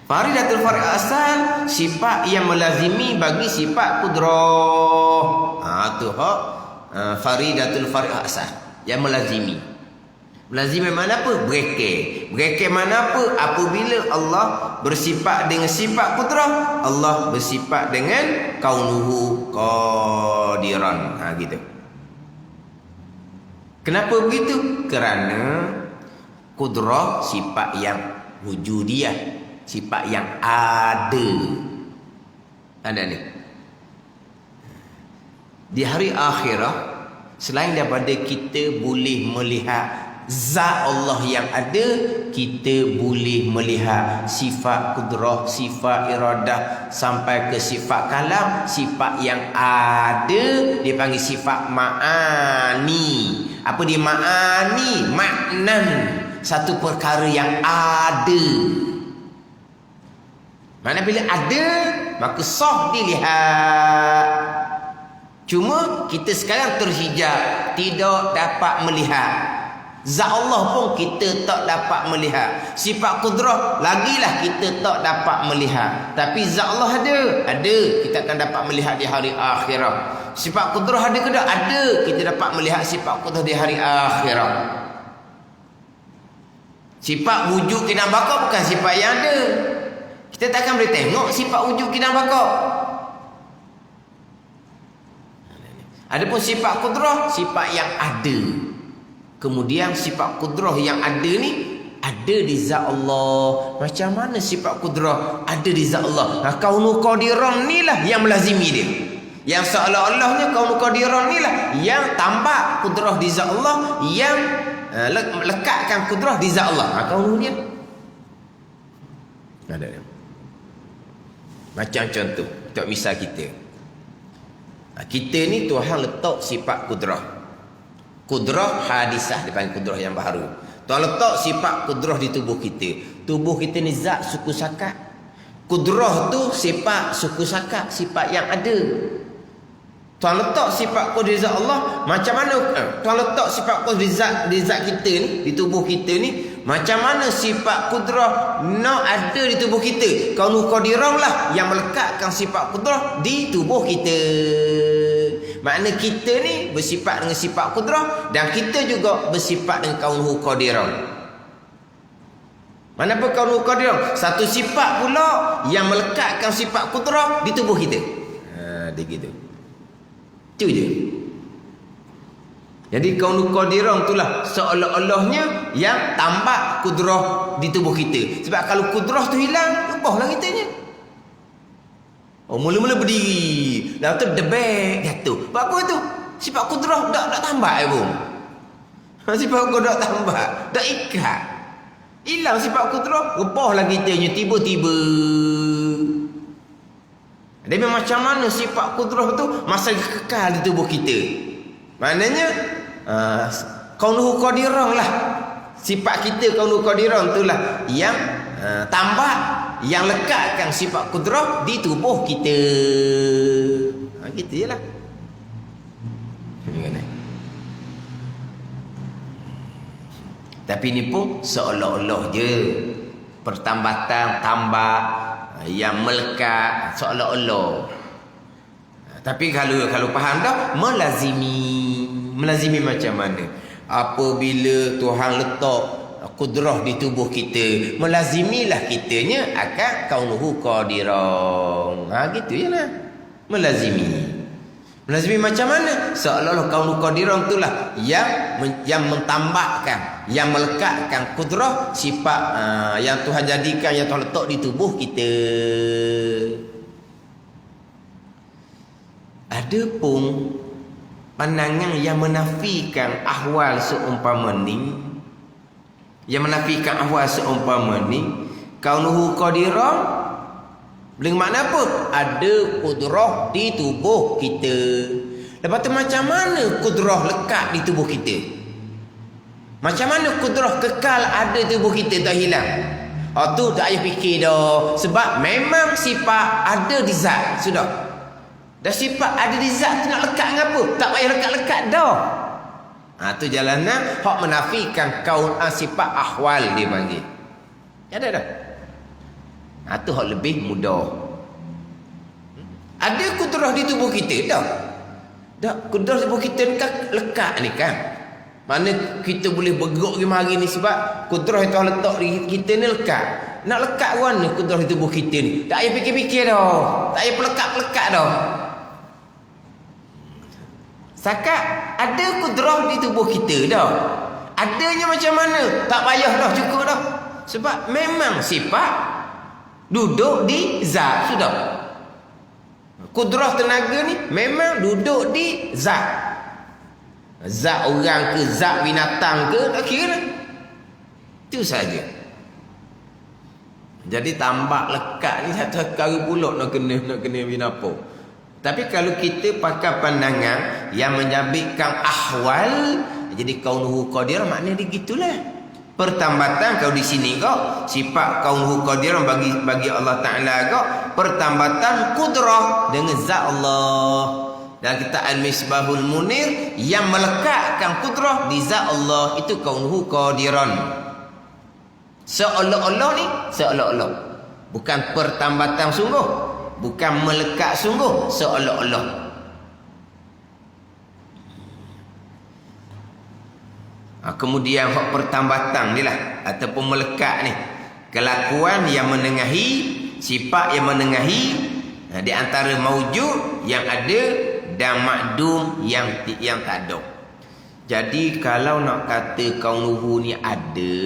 Faridatul Farihah asal sifat yang melazimi bagi sifat kudrah. Tu hak Faridatul Farihah asal yang melazimi. Melazimi mana apa? Bereke mana apa? Apabila Allah bersifat dengan sifat kudrah, Allah bersifat dengan kaunuhu qadiran. Gitu. Kenapa begitu? Kerana kudrah sifat yang wujudiyah, sifat yang ada. Ada ni. Di hari akhirat, selain daripada kita boleh melihat zat Allah yang ada, kita boleh melihat sifat kudrah, sifat iradah, sampai ke sifat kalam. Sifat yang ada dipanggil sifat ma'ani. Apa dia ma'ani? Maknan, satu perkara yang ada. Mana bila ada, maka sah dilihat. Cuma kita sekarang terhijab, tidak dapat melihat. Zat Allah pun kita tak dapat melihat. Sifat kudrah lagilah kita tak dapat melihat. Tapi zat Allah ada. Kita akan dapat melihat di hari akhirat. Sifat kudrah ada ke tak? Ada. Kita dapat melihat sifat kudrah di hari akhirat. Sifat wujud kidam baka bukan sifat yang ada. Kita takkan boleh tengok sifat wujud kidam baka. Adapun sifat kudrah, sifat yang ada. Kemudian sifat kudrah yang ada ni ada di zat Allah. Macam mana sifat kudrah ada di zat Allah? Kaunuhu qadiran ni lah yang melazimi dia. Yang seolah-olahnya kaunuhu qadiran ni lah yang tambah kudrah di zat Allah, yang lekatkan kudrah di zat Allah. Kaunuhu dia ada. Macam contoh, untuk misal kita ni Tuhan letak sifat kudrah. Kudrah hadisah, dipanggil kudrah yang baru. Tuhan letak sifat kudrah di tubuh kita. Tubuh kita ni zat suku sakat. Kudrah tu sifat suku sakat, sifat yang ada. Tuhan letak sifat kudrah di zat Allah. Macam mana Tuhan letak sifat kudrah di zat kita ni, di tubuh kita ni? Macam mana sifat kudrah nak ada di tubuh kita? Kaunuhu qadiran lah yang melekatkan sifat kudrah di tubuh kita. Makna kita ni bersifat dengan sifat kudrah, dan kita juga bersifat dengan kaunuhu qadiran. Manapa kaunuhu qadiran? Satu sifat pula yang melekatkan sifat kudrah di tubuh kita. Dia gitu. Itu je. Jadi kaunuhu qadiran itulah seolah-olahnya yang tambah kudrah di tubuh kita. Sebab kalau kudrah tu hilang, lepaslah kita ni. Mula-mula berdiri, lepas tu debek jatuh. Sebab apa tu? Sifat kudrah tak tambah pun. Sifat kudrah tambah, tak ikat. Hilang sifat kudrah, lepaslah kita ni tiba-tiba. Dia macam mana sifat kudrah tu masa kekal di tubuh kita. Maknanya kaunuhu qadirun lah. Sifat kita kaunuhu qadirun itulah yang tambah, yang lekatkan sifat kudrah di tubuh kita. Gitu je lah. Tapi ni pun seolah-olah je. Pertambatan, tambah, yang melekat, seolah-olah. Tapi kalau faham dah, melazimi macam mana? Apabila Tuhan letak kudrah di tubuh kita, melazimilah kitanya akan kaunuhu qadirun. Gitu je lah. Melazimi macam mana? Seolah-olah kaunuhu qadirun itulah yang mentambahkan, yang melekatkan kudrah sifat yang Tuhan jadikan, yang Tuhan letak di tubuh kita. Ada pun pandangan yang menafikan ahwal seumpama ni, kaunuhu qadirun dengan makna apa? Ada kudrah di tubuh kita. Lepas tu macam mana kudrah lekat di tubuh kita? Macam mana kudrah kekal ada di tubuh kita, tak hilang? Tu tak payah fikir dah. Sebab memang sifat ada di zat. Sudah. Dah sifat ada di zat tu nak lekat dengan apa? Tak payah lekat-lekat dah. Tu jalanan hak menafikan kaun sifat ahwal dia panggil. Ada dah. Tu hak lebih mudah. Ada kudrah di tubuh kita dah. Dah kudrah tubuh kita ni kan lekat ni kan. Mana kita boleh bergerak ke mari ni sebab kudrah yang Tuhan letak di kita ni lekat. Nak lekat mana kudrah di tubuh kita ni? Tak payah fikir-fikir dah. Tak payah pelekat-pelekat dah. Sakat ada kudrah di tubuh kita dah. Adanya macam mana? Tak payah dah, cukup dah. Sebab memang sifat duduk di zat. Sudah. Kudrah tenaga ni memang duduk di zat. Zat orang ke, zat binatang ke, tak kira lah. Itu saja. Jadi tambah lekat ni satu perkara pula nak kena binapa. Tapi kalau kita pakai pandangan yang menjabitkan ahwal, jadi kaunuhu qadir maknanya dia gitulah. Pertambatan kalau di sini kau sifat kaunuhu qadir bagi Allah Taala kau pertambatan kudrah dengan zat Allah. Dan kita al-misbahul munir yang melekatkan kudrah di zat Allah itu kaunuhu qadiran. Seolah-olah ni, seolah-olah. Bukan pertambatan sungguh, bukan melekat sungguh, seolah-olah. Kemudian hak pertambatan ni lah ataupun melekat ni, kelakuan yang menengahi, sifat yang menengahi di antara maujud yang ada dan makdum yang tak ada. Jadi kalau nak kata kaunuhu ni ada,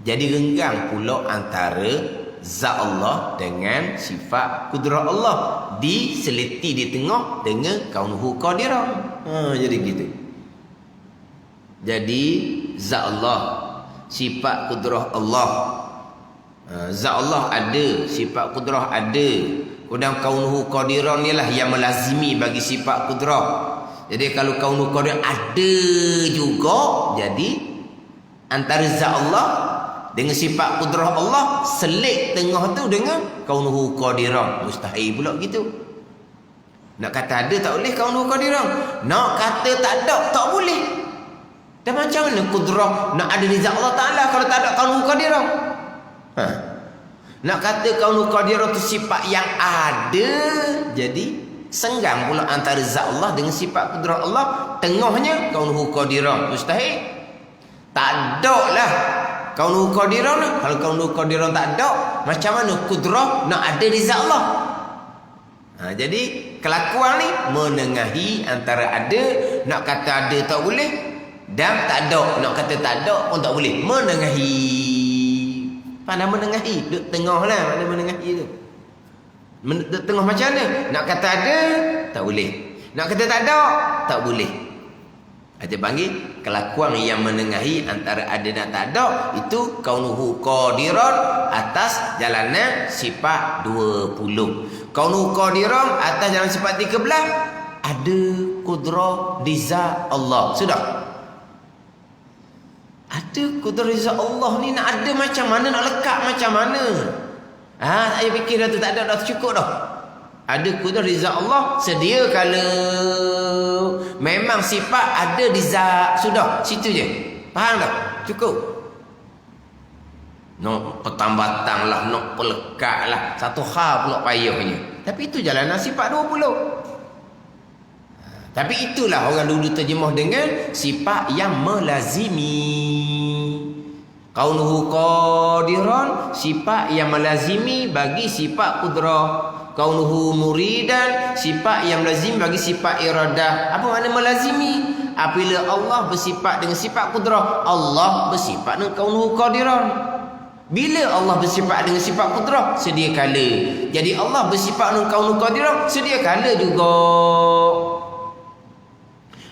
jadi renggang pula antara zat Allah dengan sifat kudrah Allah, diseliti di tengah dengan kaunuhu qadirah. Jadi gitu. Jadi zat Allah, sifat kudrah Allah. Zat Allah ada, sifat kudrah ada. Kemudian kaunuhu qadiran ni lah yang melazimi bagi sifat kudrah. Jadi kalau kaunuhu qadiran ada juga, jadi antara zat Allah dengan sifat kudrah Allah selit tengah tu dengan kaunuhu qadiran. Mustahil pula gitu. Nak kata ada tak boleh kaunuhu qadiran. Nak kata tak ada tak boleh. Dan macam mana kudrah nak ada di zat Allah Ta'ala kalau tak ada kaunuhu qadirah? Nak kata kaunuhu qadirah tu sifat yang ada, jadi senggang pula antara zat Allah dengan sifat kudrah Allah, tengahnya kaunuhu qadirah. Mustahil. Tak ada lah kaunuhu qadirah. Kalau kaunuhu qadirah tak ada, macam mana kudrah nak ada di zat Allah? Jadi kelakuan ni menengahi antara ada, nak kata ada tak boleh, dan tak ada, nak kata tak ada pun tak boleh. Menengahi. Pandai menengahi, duduk tengah lah. Pandai menengahi tu. Duduk tengah macam mana? Nak kata ada, tak boleh. Nak kata tak ada, tak boleh. Ada panggil kelakuan yang menengahi antara ada dan tak ada. Itu kaunuhu qadiran atas jalanan sifat 20. Kaunuhu qadiran atas jalan sifat 13. Ada kudrah di zat Allah. Sudah. Ada kudrah di zat Allah ni nak ada macam mana, nak lekat macam mana? Saya fikir dah tu tak ada, dah cukup dah. Ada kudrah di zat Allah sedia kalau memang sifat ada di zat. Sudah, situ je. Faham tak? Cukup. Nak petambatan lah, nak pelekat lah. Satu hal pula payahnya. Tapi itu jalanan sifat 20. Tapi itulah orang dulu terjemah dengan sifat yang melazimi. Kaunuhu qadiran, sifat yang melazimi bagi sifat kudrah. Kaunuhu muridan, sifat yang melazimi bagi sifat iradah. Apa makna melazimi? Apabila Allah bersifat dengan sifat kudrah, Allah bersifat dengan kaunuhu qadiran. Bila Allah bersifat dengan sifat kudrah, sedia kala. Jadi Allah bersifat dengan kaunuhu qadiran, sedia kala juga.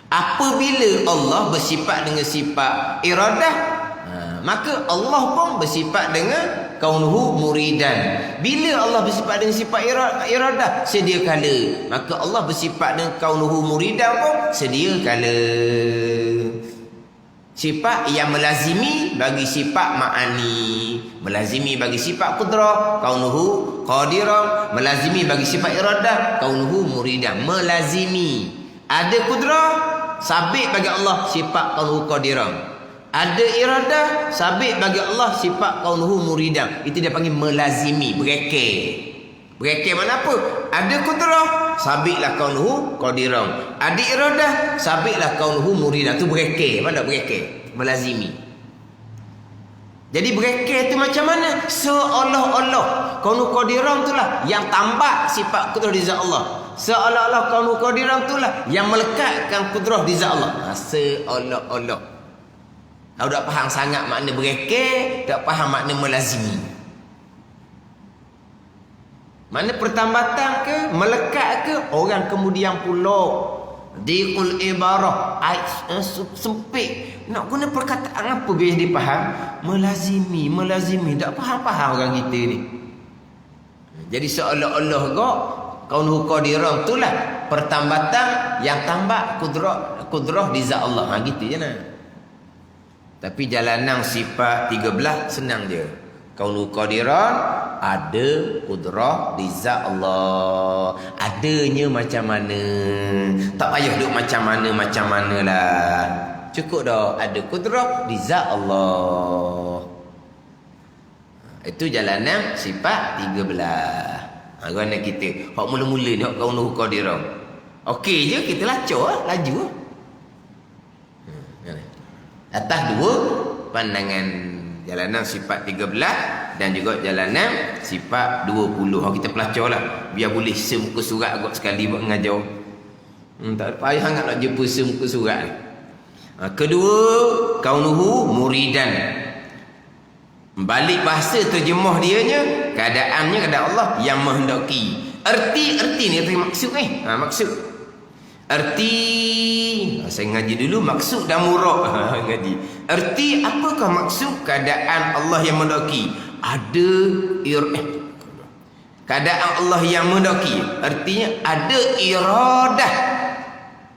Apabila Allah bersifat dengan sifat iradah, maka Allah pun bersifat dengan kaunuhu muridan. Bila Allah bersifat dengan sifat iradah, sedia kala, maka Allah bersifat dengan kaunuhu muridan pun sedia kala. Sifat yang melazimi bagi sifat ma'ani, melazimi bagi sifat kudrah, kaunuhu qadiran, melazimi bagi sifat iradah, kaunuhu muridan. Melazimi. Ada kudrah, sabit bagi Allah sifat kaunuhu qadiran. Ada iradah, sabit bagi Allah sifat kaunuhu muridan. Itu dia panggil melazimi, berekeh. Berekeh mana apa? Ada kudrah, sabitlah kaunuhu qadiran. Ada iradah, sabitlah kaunuhu muridan. Itu berekeh. Mana berekeh? Melazimi. Jadi berekeh itu macam mana? Seolah-olah kaunuhu qadiran itulah yang tambah sifat kudrah di zat Allah. Seolah-olah kaunuhu qadiran itulah yang melekatkan kudrah di zat Allah. Seolah-olah. Kalau tak faham sangat makna berekeh, tak faham makna melazimi. Mana pertambatan ke, melekat ke, orang kemudian pula diqul ibarah, sempit. Nak guna perkataan apa biar dia faham? Melazimi. Tak faham-faham orang kita ni. Jadi seolah-olah kau kaunuhu qadiran itulah pertambatan yang tambah kudrah di zat Allah. Gitu je nah. Tapi jalanan sifat 13 senang je. Kaunuhu qadiran, ada kudrah di zat Allah. Adanya macam mana? Tak payah duk macam mana lah. Cukup dah ada kudrah di zat Allah. Itu jalanan sifat 13. Kerana kita hak mula-mula ni hak kaunuhu qadiran. Okey je, kita lacur laju. Atas dua pandangan jalanan sifat 13 dan juga jalanan sifat 20. Kita pelacur lah. Biar boleh semuka surat agak sekali buat mengajar. Tak payah sangat nak jumpa semuka surat ni. Kedua, kaunuhu muridan. Balik bahasa terjemah dianya, keadaannya keadaan Allah yang menghendaki. Erti ni maksud maksud. Erti, saya ngaji dulu maksud dan murad. Ngaji. Erti apakah maksud keadaan Allah yang mendaki? Ada keadaan Allah yang mendaki. Artinya ada iradah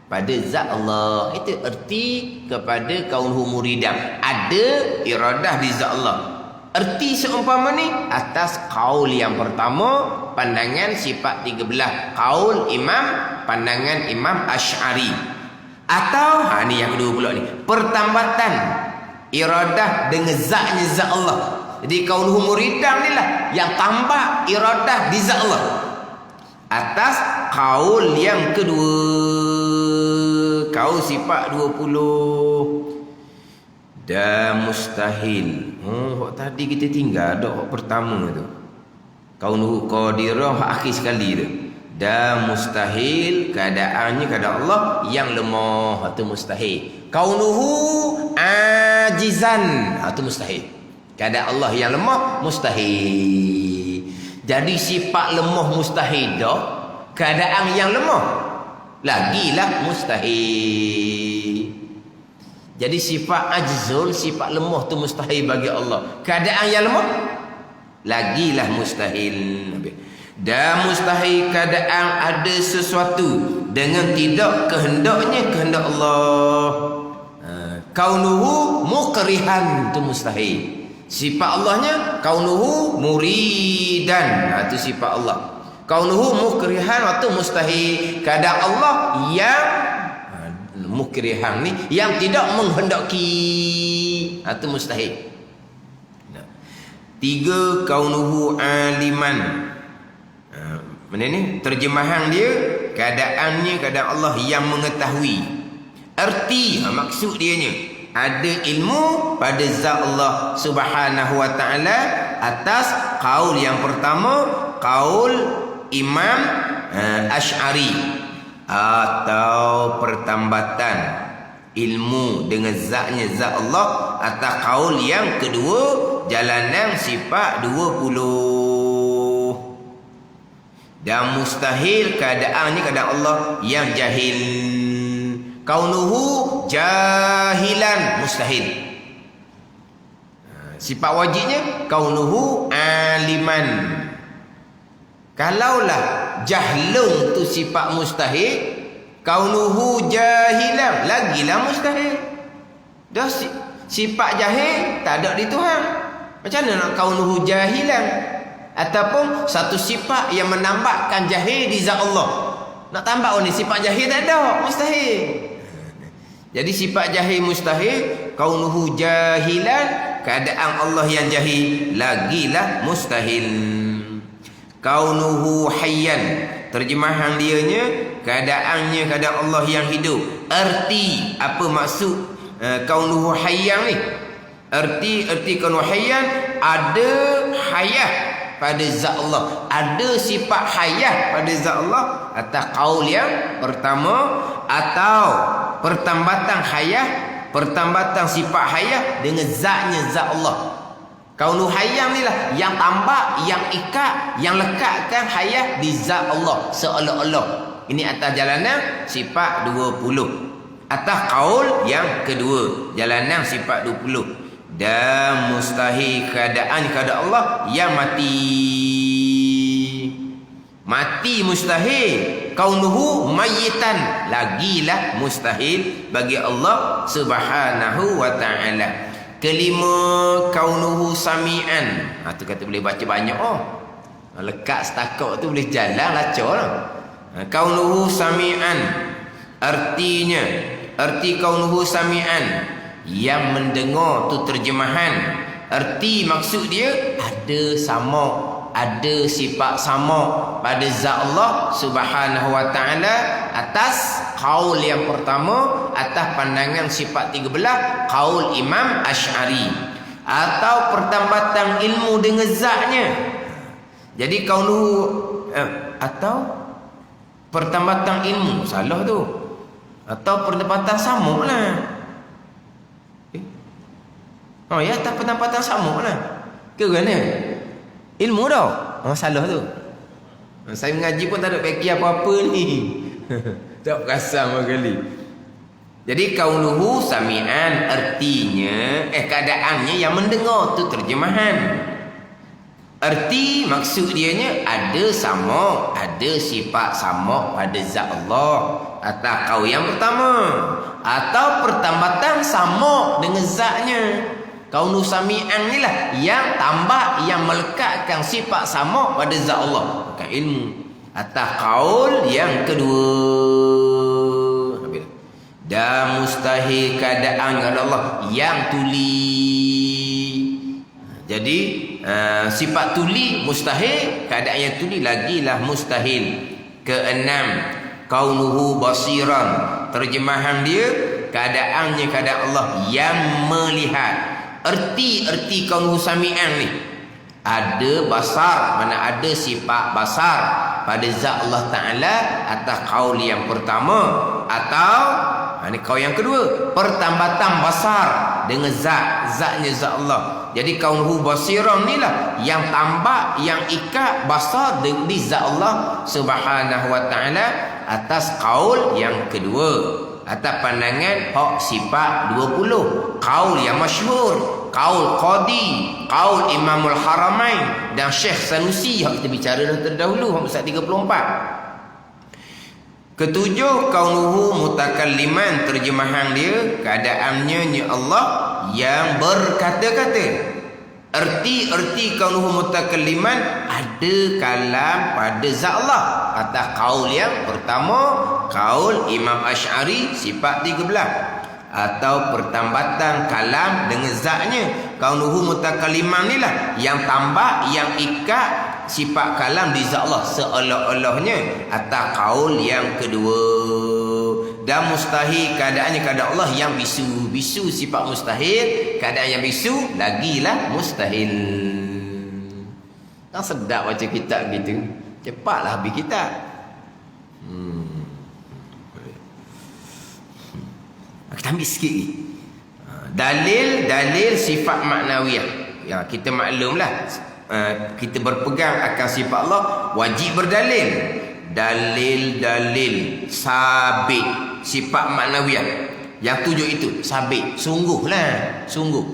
pada zat Allah. Itu erti kepada kaunuhu muridan. Ada iradah di zat Allah. Erti seumpama ni atas kaul yang pertama, pandangan sifat 13. Kaul pandangan Imam Asy'ari. Atau ni yang kedua pula ni, pertambatan iradah dengan zatnya zat Allah. Jadi kaunuhu muridan ni lah yang tambah iradah di zat Allah. Atas kaul yang kedua, kaul sifat 20. Dan mustahil. Hak tadi kita tinggal dak hak pertama tu. Kaunuhu qadirah hak akhir sekali tu. Dan mustahil keadaannya keadaan Allah yang lemah. Itu mustahil. Kaunuhu ajizan. Itu mustahil. Keadaan Allah yang lemah mustahil. Jadi sifat lemah mustahil dah. Keadaan yang lemah lagilah mustahil. Jadi sifat ajzul, sifat lemah tu mustahil bagi Allah. Keadaan yang lemah lagilah mustahil. Dan mustahil keadaan ada sesuatu dengan tidak kehendaknya kehendak Allah. Kaunuhu mukrihan tu mustahil. Sifat Allahnya kaunuhu muridan. Itu sifat Allah. Kaunuhu mukrihan itu mustahil. Keadaan Allah yang mukrihan ni yang tidak menghendaki. Itu mustahil. Tiga, kaunuhu aliman. Mana ni? Terjemahan dia, keadaannya keadaan Allah yang mengetahui. Erti, maksud dia nya ada ilmu pada zat Allah Subhanahu wa taala atas kaul yang pertama, kaul Imam Asy'ari, atau pertambatan ilmu dengan zatnya zat Allah atas kaul yang kedua, jalanan sifat 20. Dan mustahil keadaannya keadaan Allah yang jahil. Kaunuhu jahilan mustahil. Sifat wajibnya kaunuhu aliman. Kalaulah jahlun tu sifat mustahil, kaunuhu jahilan lagilah mustahil. Dah sifat jahil tak ada di Tuhan. Macam mana nak kaunuhu jahilan? Ataupun satu sifat yang menambahkan jahil di zat Allah. Nak tambah ni sifat jahil tak ada, mustahil. Jadi sifat jahil mustahil, kaunuhu jahilan, keadaan Allah yang jahil lagilah mustahil. Kaunuhu hayyan, terjemahan dianya keadaannya keadaan Allah yang hidup. Erti apa maksud kaunuhu hayyan ni? Erti kaunuhu hayyan, ada hayah pada zat Allah, ada sifat hayah pada zat Allah atas kaul yang pertama, atau pertambatan hayah, pertambatan sifat hayah dengan zatnya zat Allah. Kaunu hayah ni lah yang tambah, yang ikat, yang lekatkan hayah di zat Allah seolah-olah. Ini atas jalanan sifat 20. Atas kaul yang kedua, jalanan sifat 20. Dan mustahil keadaan Allah yang mati. Mati mustahil. Kaunuhu mayyitan lagilah mustahil bagi Allah Subhanahu wa ta'ala. Kelima, kaunuhu sami'an. Tu kata boleh baca banyak. Lekat setakat tu boleh jalan lacak lah. Kaunuhu sami'an, artinya, arti kaunuhu sami'an yang mendengar tu terjemahan. Erti maksud dia ada sama, ada sifat sama pada zat Allah Subhanahu wa taala atas kaul yang pertama, atas pandangan sifat 13 kaul Imam Asy'ari, atau pertambatan ilmu dengan zatnya. Jadi kaunuhu atau pertambatan ilmu, salah tu, atau pertambatan sama lah. Oh ya, tak pendampatan sama lah. Ke mana? Ilmu dah. Salah tu. Saya mengaji pun tak ada fikir apa-apa ni. Tak perasan sekali. Jadi kaunuhu sami'an, artinya keadaannya yang mendengar tu terjemahan. Erti maksud dianya ada sama, ada sifat sama pada zat Allah atas kaul yang pertama, atau pertambatan sama dengan zatnya. Kaunu sami'an ni lah yang tambah, yang melekatkan sifat sama pada zat Allah, bukan ilmu. Atas kaul yang kedua. Dan mustahil keadaan Allah yang tuli. Jadi sifat tuli mustahil, keadaan yang tuli lagilah mustahil. Keenam, kaunuhu basiran, terjemahan dia keadaannya keadaan Allah yang melihat. Erti kaunuhu sami'an ni ada basar, mana ada sifat basar pada zat Allah Ta'ala atas kaul yang pertama, atau ini kaul yang kedua, pertambatan basar dengan zatnya zat Allah. Jadi kaunuhu basiran ni lah yang tambah, yang ikat basar di zat Allah Subhanahu wa ta'ala atas kaul yang kedua, atas pandangan hak sifat 20. Qaul yang masyhur, qaul Qadi, qaul Imamul Haramain dan Syekh Sanusi yang kita bicara dah terdahulu pasal 34. Ketujuh, kaunuhu mutakalliman, terjemahan dia keadaannya Allah yang berkata-kata. Erti kaunuhu mutakalliman, ada kalam pada zat Allah. Atas qaul yang pertama, qaul Imam Asy'ari sifat 13, atau pertambatan kalam dengan zatnya. Kaunuhu mutakalliman ni lah yang tambah, yang ikat sifat kalam di zat Allah seolah-olahnya. Atas qaul yang kedua, dan mustahil keadaannya keadaan Allah yang bisu. Bisu sifat mustahil, keadaan yang bisu lagilah mustahil. Kan sedap baca kitab gitu. Cepatlah habis kitab. Kita ambil sikit lagi. Dalil sifat maknawiyah. Ya, kita maklumlah, kita berpegang akan sifat Allah wajib berdalil. Dalil sabit sifat maknawiyah yang 7 itu sabit, sungguhlah, sungguh.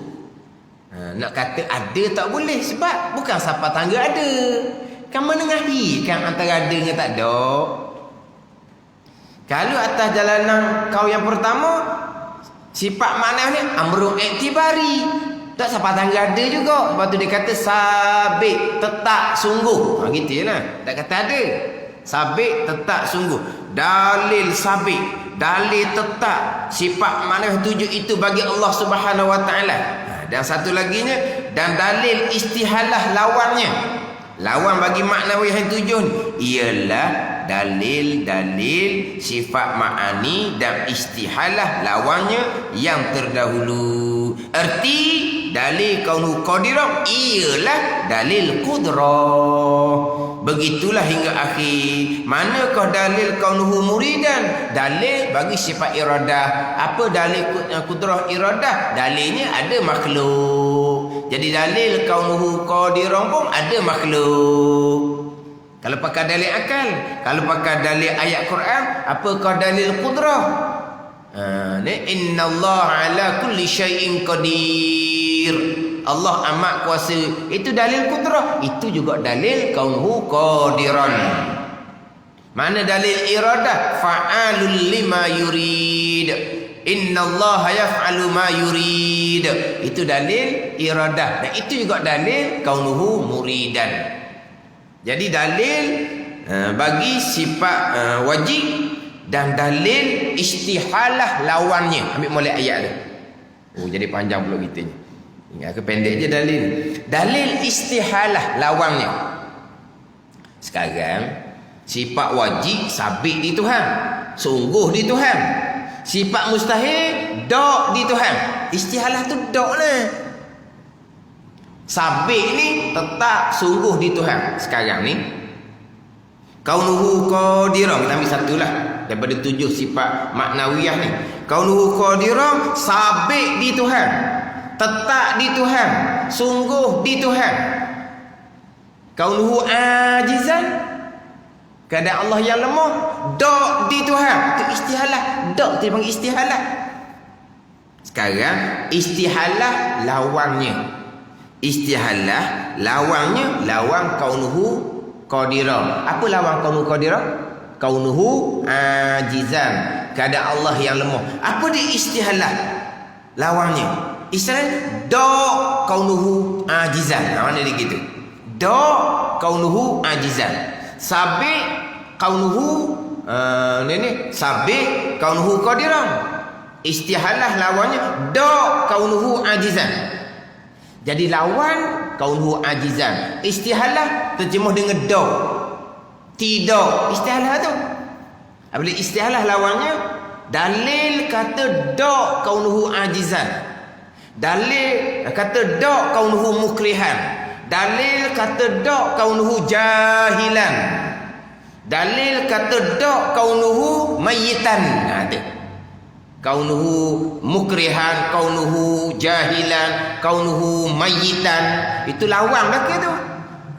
Nak kata ada tak boleh, sebab bukan siapa tangga ada. Kan menengahi kan antara ada dengan tak ada. Kalau atas jalanan kau yang pertama, sifat maknanya amrun iktibari, tak siapa tangga ada juga. Sebab tu dia kata sabit, tetap, sungguh. Gitu je lah. Tak kata ada. Sabit, tetap, sungguh. Dalil sabit, dalil tetap, sifat makna 7 itu bagi Allah Subhanahu Wa Taala. Dan satu laginya, dan dalil istihalah lawannya. Lawan bagi makna yang 7 ni ialah dalil sifat ma'ani dan istihalah lawannya yang terdahulu. Erti dalil kaunu qadirah ialah dalil qudrah. Begitulah hingga akhir. Manakah dalil kaunuhu muridan? Dalil bagi sifat iradah. Apa dalil qudrah iradah? Dalilnya ada makhluk. Jadi dalil kaunuhu qadirah pun ada makhluk. Kalau pakai dalil akal, kalau pakai dalil ayat Quran, apakah dalil qudrah? Innallaha ala kulli syai'in qadir. Allah amat kuasa. Itu dalil qudrah. Itu juga dalil kaunuhu qadiran. Mana dalil iradah? Fa'alul lima yurid. Innallaha yaf'alu ma yurid. Itu dalil iradah. Dan itu juga dalil kaunuhu muridan. Jadi dalil bagi sifat wajib, dan dalil istihalah lawannya. Ambil mulai ayat tu. Oh, jadi panjang pula kita ni. Ingat ke pendek je dalil. Dalil istihalah lawannya. Sekarang sifat wajib sabit di Tuhan, sungguh di Tuhan. Sifat mustahil dok di Tuhan. Istihalah tu dok lah. Sabit ni tetap sungguh di Tuhan. Sekarang ni kaunuhu qadirah, kita ambil satulah daripada 7 sifat maknawiyah ni. Kaunuhu qadirah sabit di Tuhan, tetap di Tuhan, sungguh di Tuhan. Kaunuhu ajizan, keadaan Allah yang lemah, dok di Tuhan. Itu istihalah, dok dia panggil istihalah. Sekarang istihalah lawannya. Istihalah lawannya, lawan kaunuhu qadirah. Apa lawan kaunuhu qadirah? Kaunuhu ajizan, keadaan Allah yang lemah. Apa dia istihalah lawannya? Istilah dok kaunuhu ajizan. Mana dia gitu? Dok kaunuhu ajizan. Sabit kaunuhu sabit kaunuhu qadirah. Istihalah lawannya dok kaunuhu ajizan. Jadi lawan kaunuhu ajizan. Istihalah terjemuh dengan dok. Tidak istihalah tu. Apabila istihalah lawannya, dalil kata dok kaunuhu ajizan. Dalil kata dok kaunuhu mukrihan. Dalil kata dok kaunuhu jahilan. Dalil kata dok kaunuhu mayyitan. Ada. Kaunuhu mukrihan, kaunuhu jahilan, kaunuhu mayyitan. Itu lawan belaka tu.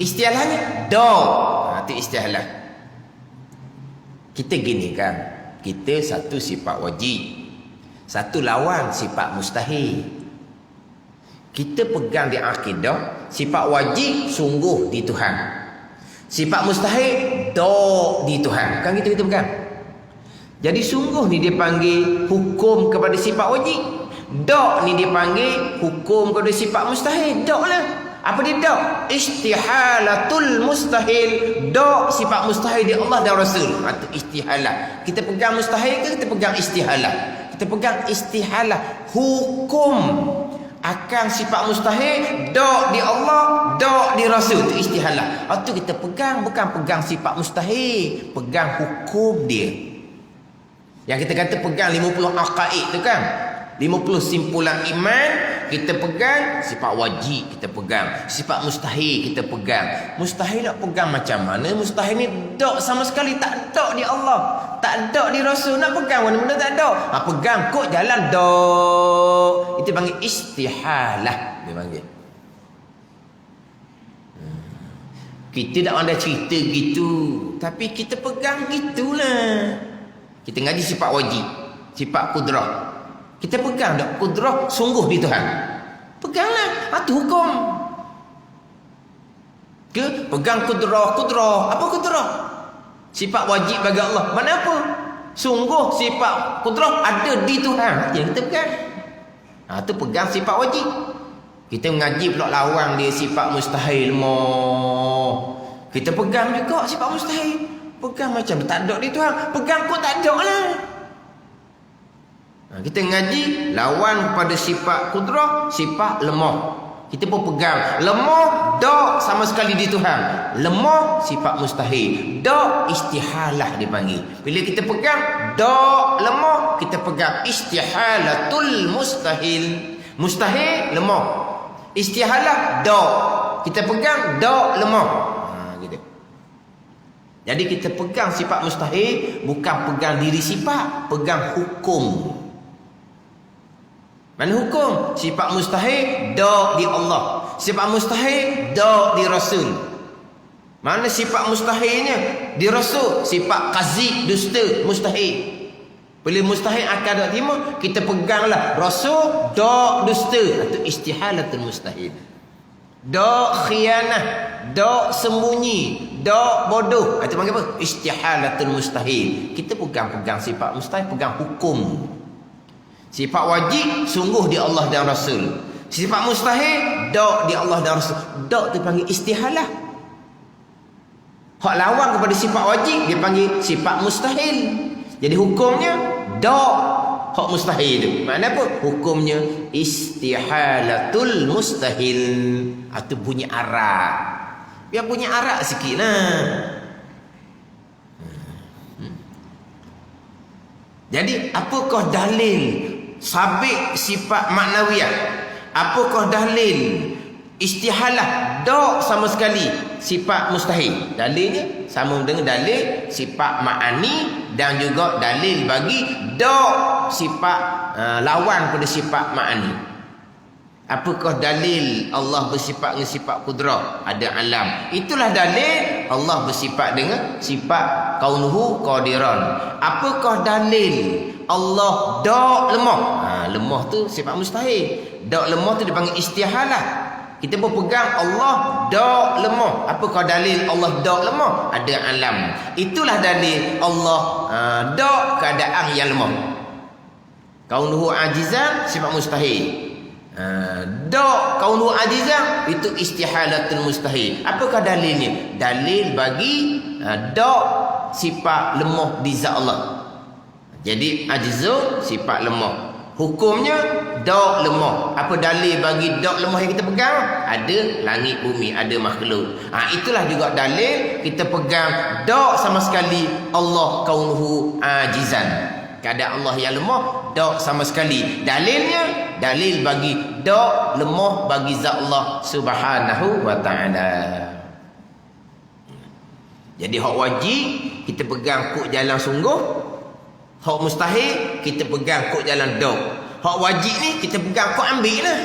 Istilahnya dok. Itu istilah. Kita gini kan, Kita satu sifat wajib, satu lawan sifat mustahil. Kita pegang di akidah sifat wajib sungguh di Tuhan, sifat mustahil dok di Tuhan. Kan kita pegang. Jadi sungguh ni dia panggil hukum kepada sifat wajib, dok ni dia panggil hukum kepada sifat mustahil. Dok lah. Apa dia dok? Istihalatul mustahil. Dok sifat mustahil di Allah dan Rasul. Itu istihalah. Kita pegang mustahil ke kita pegang istihalah? Kita pegang istihalah. Hukum akan sifat mustahil dok di Allah, dok di Rasul. Itu istihalah. Itu kita pegang, bukan pegang sifat mustahil, pegang hukum dia. Yang kita kata pegang 50 aqaid tu kan, 50 simpulan iman, kita pegang sifat wajib, kita pegang sifat mustahil, kita pegang. Mustahil nak pegang macam mana? Mustahil ni dok sama sekali tak dok di Allah, tak dok di Rasul. Nak pegang benda-benda tak dok. Pegang kok jalan dok. Itu panggil istihalah, dia panggil. Kita tak ada cerita gitu, tapi kita pegang gitulah. Kita ngaji sifat wajib, sifat kudrah. Kita pegang tak kudrah sungguh di Tuhan. Peganglah. Itu hukum. Ke pegang kudrah. Apa kudrah? Sifat wajib bagi Allah. Mana apa? Sungguh sifat kudrah ada di Tuhan. Yang kita pegang. Itu pegang sifat wajib. Kita mengaji pula lawang dia sifat mustahil. Kita pegang juga sifat mustahil. Pegang macam tak ada di Tuhan. Pegang kok tak ada lah. Kita ngaji lawan kepada sifat kudrah, sifat lemah. Kita pun pegang lemah, dok sama sekali di Tuhan. Lemah sifat mustahil, dok istihalah dipanggil. Bila kita pegang dok lemah, kita pegang istihalatul mustahil. Mustahil lemah, istihalah dok. Kita pegang dok lemah. Gitu. Jadi kita pegang sifat mustahil, bukan pegang diri sifat, pegang hukum. Mana hukum? Sifat mustahil dok di Allah, sifat mustahil dok di Rasul. Mana sifat mustahilnya? Di Rasul. Sifat qazib, dusta, mustahil. Bila mustahil akan tak terima, kita peganglah Rasul dok dusta. Itu istihalatul mustahil. Dok khianah, dok sembunyi, dok bodoh. Itu panggil apa? Istihalatul mustahil. Kita pegang sifat mustahil, pegang hukum. Sifat wajib sungguh di Allah dan Rasul. Sifat mustahil dok di Allah dan Rasul. Dok tu panggil istihalah. Hak lawan kepada sifat wajib dia panggil sifat mustahil. Jadi hukumnya dok hak mustahil tu. Makna apa? Hukumnya istihalatul mustahil. Itu bunyi arak. Biar bunyi arak sikit lah. Jadi apakah dalil sabit sifat maknawiyah? Apakah dalil istihalah dok sama sekali sifat mustahil? Dalilnya sama dengan dalil sifat ma'ani dan juga dalil bagi dok sifat lawan pada sifat ma'ani. Apakah dalil Allah bersifat dengan sifat kudrah? Ada alam. Itulah dalil Allah bersifat dengan sifat kaunuhu qadiran. Apakah dalil Allah dok lemah? Lemah tu sifat mustahil. Dok lemah tu dipanggil istihalah. Kita pun pegang Allah dok lemah. Apakah dalil Allah dok lemah? Ada alam. Itulah dalil Allah dok keadaan yang lemah. Kaunuhu ajizan sifat mustahil. Dok kaunuhu ajizan itu istihalatul mustahil. Apakah dalilnya? Dalil bagi dok sifat lemah di zat Allah. Jadi ajizun sifat lemah. Hukumnya dok lemah. Apa dalil bagi dok lemah yang kita pegang? Ada langit bumi, ada makhluk. Itulah juga dalil kita pegang dok sama sekali Allah kaunuhu ajizan. Keadaan Allah yang lemah, dok sama sekali. Dalilnya dalil bagi dok lemah bagi zat Allah Subhanahu wa taala. Jadi hak wajib kita pegang kok jalan sungguh. Hak mustahil kita pegang kok jalan dok. Hak wajib ni kita pegang kok ambil lah.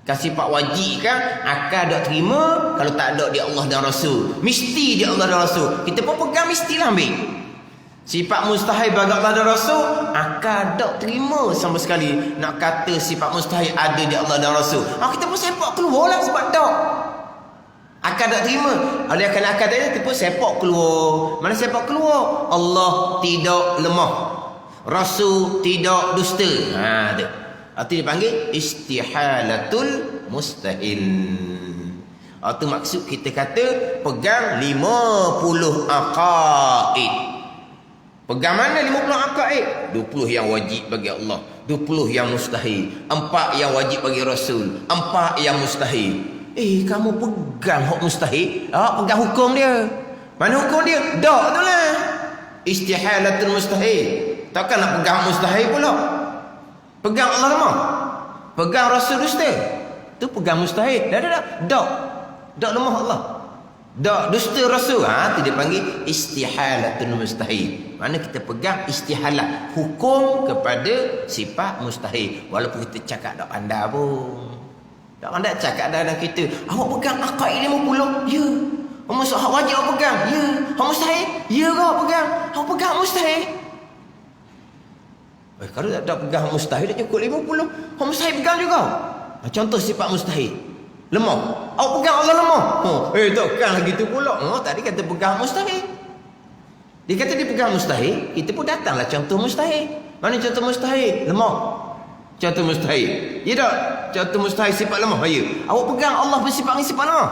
Kan sifat wajib kan akan tak terima kalau tak ada di Allah dan Rasul. Mesti di Allah dan Rasul. Kita pun pegang mestilah ambil. Sifat mustahil bagi Allah dan Rasul, akal tak terima sama sekali nak kata sifat mustahil ada di Allah dan Rasul. Kita pun sepak keluar lah sebab tak. Akal tak terima. Oleh kerana akal tadi, kita pun sepak keluar. Mana sepak keluar? Allah tidak lemah, Rasul tidak dusta. Tu. Itu dipanggil istihalatul mustahil. Itu maksud kita kata pegang 50 aqaid. Pegang mana 50 aqaid? 20 yang wajib bagi Allah, 20 yang mustahil, 4 yang wajib bagi Rasul, 4 yang mustahil. Kamu pegang hak mustahil, pegang hukum dia. Mana hukum dia? Dak tu lah. Istihalatul mustahil. Takkan nak pegang mustahil pula. Pegang Allah lemah, pegang Rasul dusta. Tu pegang mustahil. Dak. Dak lemah Allah, dak dusta Rasul. Tu dia panggil istihalatul mustahil. Mana kita pegang istihalah, hukum kepada sifat mustahil. Walaupun kita cakap tak pandai pun, tak pandai cakap dalam kita. Awak pegang aqaid 50? Ya. Maksud hak wajib awak pegang? Ya. Hak mustahil? Ya ke awak pegang? Awak pegang mustahil? Kalau tak pegang mustahil dah cukup 50. Hak mustahil pegang juga. Contoh sifat mustahil, lemah. Awak pegang Allah lemah. Takkan lagi tu pula. Tadi kata pegang mustahil. Dia kata dia pegang mustahil, kita pun datanglah contoh mustahil. Mana contoh mustahil? Lemah. Contoh mustahil. Ya tak? Contoh mustahil sifat lemah. Ya. Awak pegang Allah bersifat dengan sifat lemah.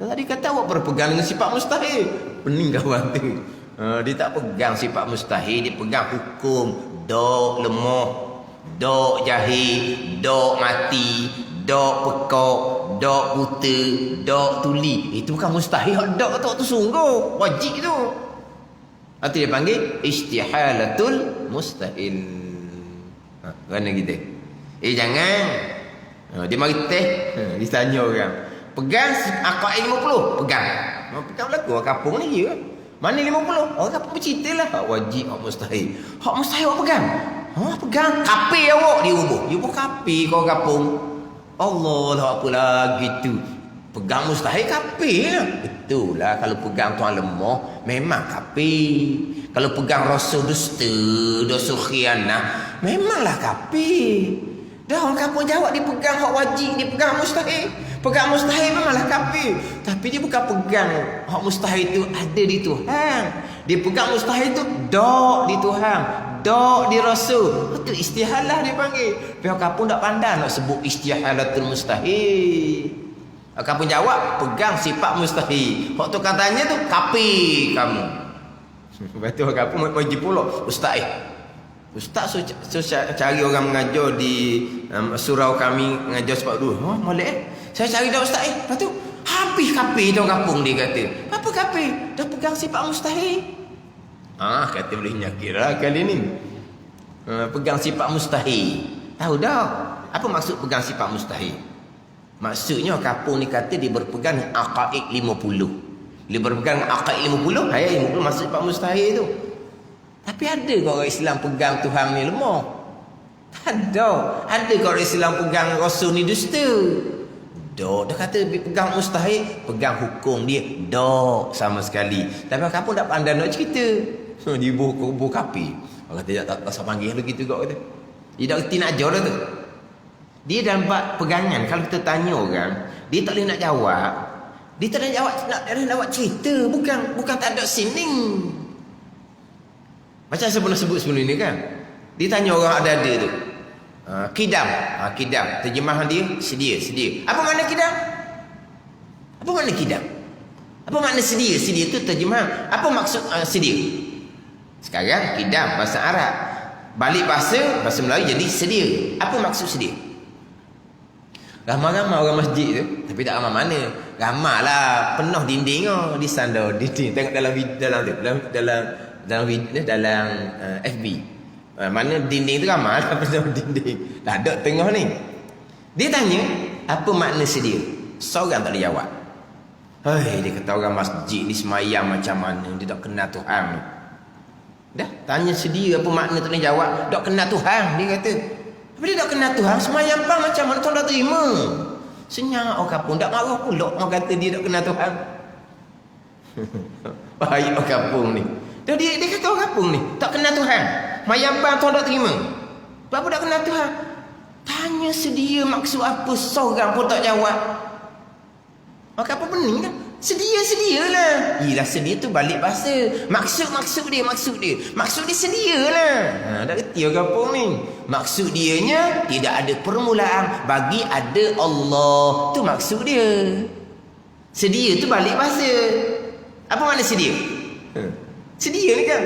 Dan tadi kata awak berpegang dengan sifat mustahil. Pening kawan tu. Dia tak pegang sifat mustahil, dia pegang hukum. Dok lemah, dok jahil, dok mati, dok pekak, dok buta, dok tuli. Itu bukan mustahil. Dok tu sungguh wajib tu. Itu dia panggil istihalatul mustahil. Kerana kita jangan dia mari teh, dia tanya orang, pegang aqaid 50? Pegang. Pegang berlaku orang kampung ni je. Mana 50? Orang kampung bercerita lah. Hak wajib, hak mustahil. Hak mustahil awak pegang? Pegang. Kapir awak dia ubah. Dia ubah kapir kau kampung. Allah lah apa lagi tu. Pegang mustahil kapir lah. Itulah kalau pegang tuan lemah memang kapir. Kalau pegang Rasul dusta, dosa khianah, memanglah kapir. Dah orang kampung jawab dia pegang hak wajib, dia pegang mustahil. Pegang mustahil memanglah kapir. Tapi dia bukan pegang hak mustahil itu ada di Tuhan. Dia pegang mustahil itu dok di Tuhan, dok di Rasul. Itu istihalah dia panggil. Pihak kampung tak pandai nak sebut istihalatul mustahil. Kampung jawab pegang sifat mustahil. Hak tukang tanya tu kapir kamu. Lepas tu orang kampung wajib pula. Ustaz cari orang mengajar di surau kami, mengajar sebab dulu. Molek saya cari dah ustaz lepas tu habis kapir dia orang kampung. Dia kata apa kapir? Dah pegang sifat mustahil. Kata boleh nyakir lah kali ni. Pegang sifat mustahil. Tahu dah apa maksud pegang sifat mustahil? Maksudnya kampung ni kata dia berpegang aqaid 50. Dia berpegang aqaid 50, ayat 50 maksud sifat mustahil tu. Tapi ada ke orang Islam pegang Tuhan ni lemah? Tak ada. Ada ke orang Islam pegang Rasul ni dusta? Dah kata pegang mustahil, pegang hukum dia dak sama sekali. Tapi kampung tak pandai nak cerita. Dia buh kapi. Orang kata tak pasal panggil lu gitu kau kata. Dia tak reti nak ajar dah tu. Dia dalam bab pegangan, kalau kita tanya orang, dia tak boleh nak jawab. Dia tak boleh jawab, nak buat cerita, bukan tak ada sining. Macam saya pernah sebut sebelum ni kan. Dia tanya orang ada tu. Kidam. Kidam. Terjemahan dia sedia. Apa makna kidam? Apa makna kidam? Apa makna sedia? Sedia tu terjemahan. Apa maksud sedia? Sekarang kidam bahasa Arab. Balik bahasa Melayu jadi sedia. Apa maksud sedia? Ramai-ramai orang masjid tu, tapi tak ramai mana. Ramai lah, penuh dinding di sandar dinding. Tengok dalam FB. Mana dinding tu ramai lah penuh dinding. Dah ada tengah ni. Dia tanya, apa makna sedia? Seorang tak ada jawab. Dia kata orang masjid ni semayang macam mana, dia tak kenal Tuhan. Dah tanya sedia apa makna, tak ada jawab. Tak kenal Tuhan dia kata. Tapi dia tak kenal Tuhan, semayang pang macam mana Tuhan dah terima. Senyap orang kampung, tak marah pula orang kata dia tak kenal Tuhan. Bahaya orang kampung ni. Dia kata orang kampung ni tak kenal Tuhan. Mayang bang tuan tak terima. Kenapa tak kenal Tuhan? Tanya sedia maksud apa, seorang pun tak jawab. Maka apa pening kan? Sedia-sedialah. Yelah, sedia tu balik bahasa. Maksud dia. Maksud dia sedialah. Dah kerti orang kampung ni. Maksud dianya tidak ada permulaan. Bagi ada Allah. Tu maksud dia. Sedia tu balik bahasa. Apa makna sedia? Sedia ni kan?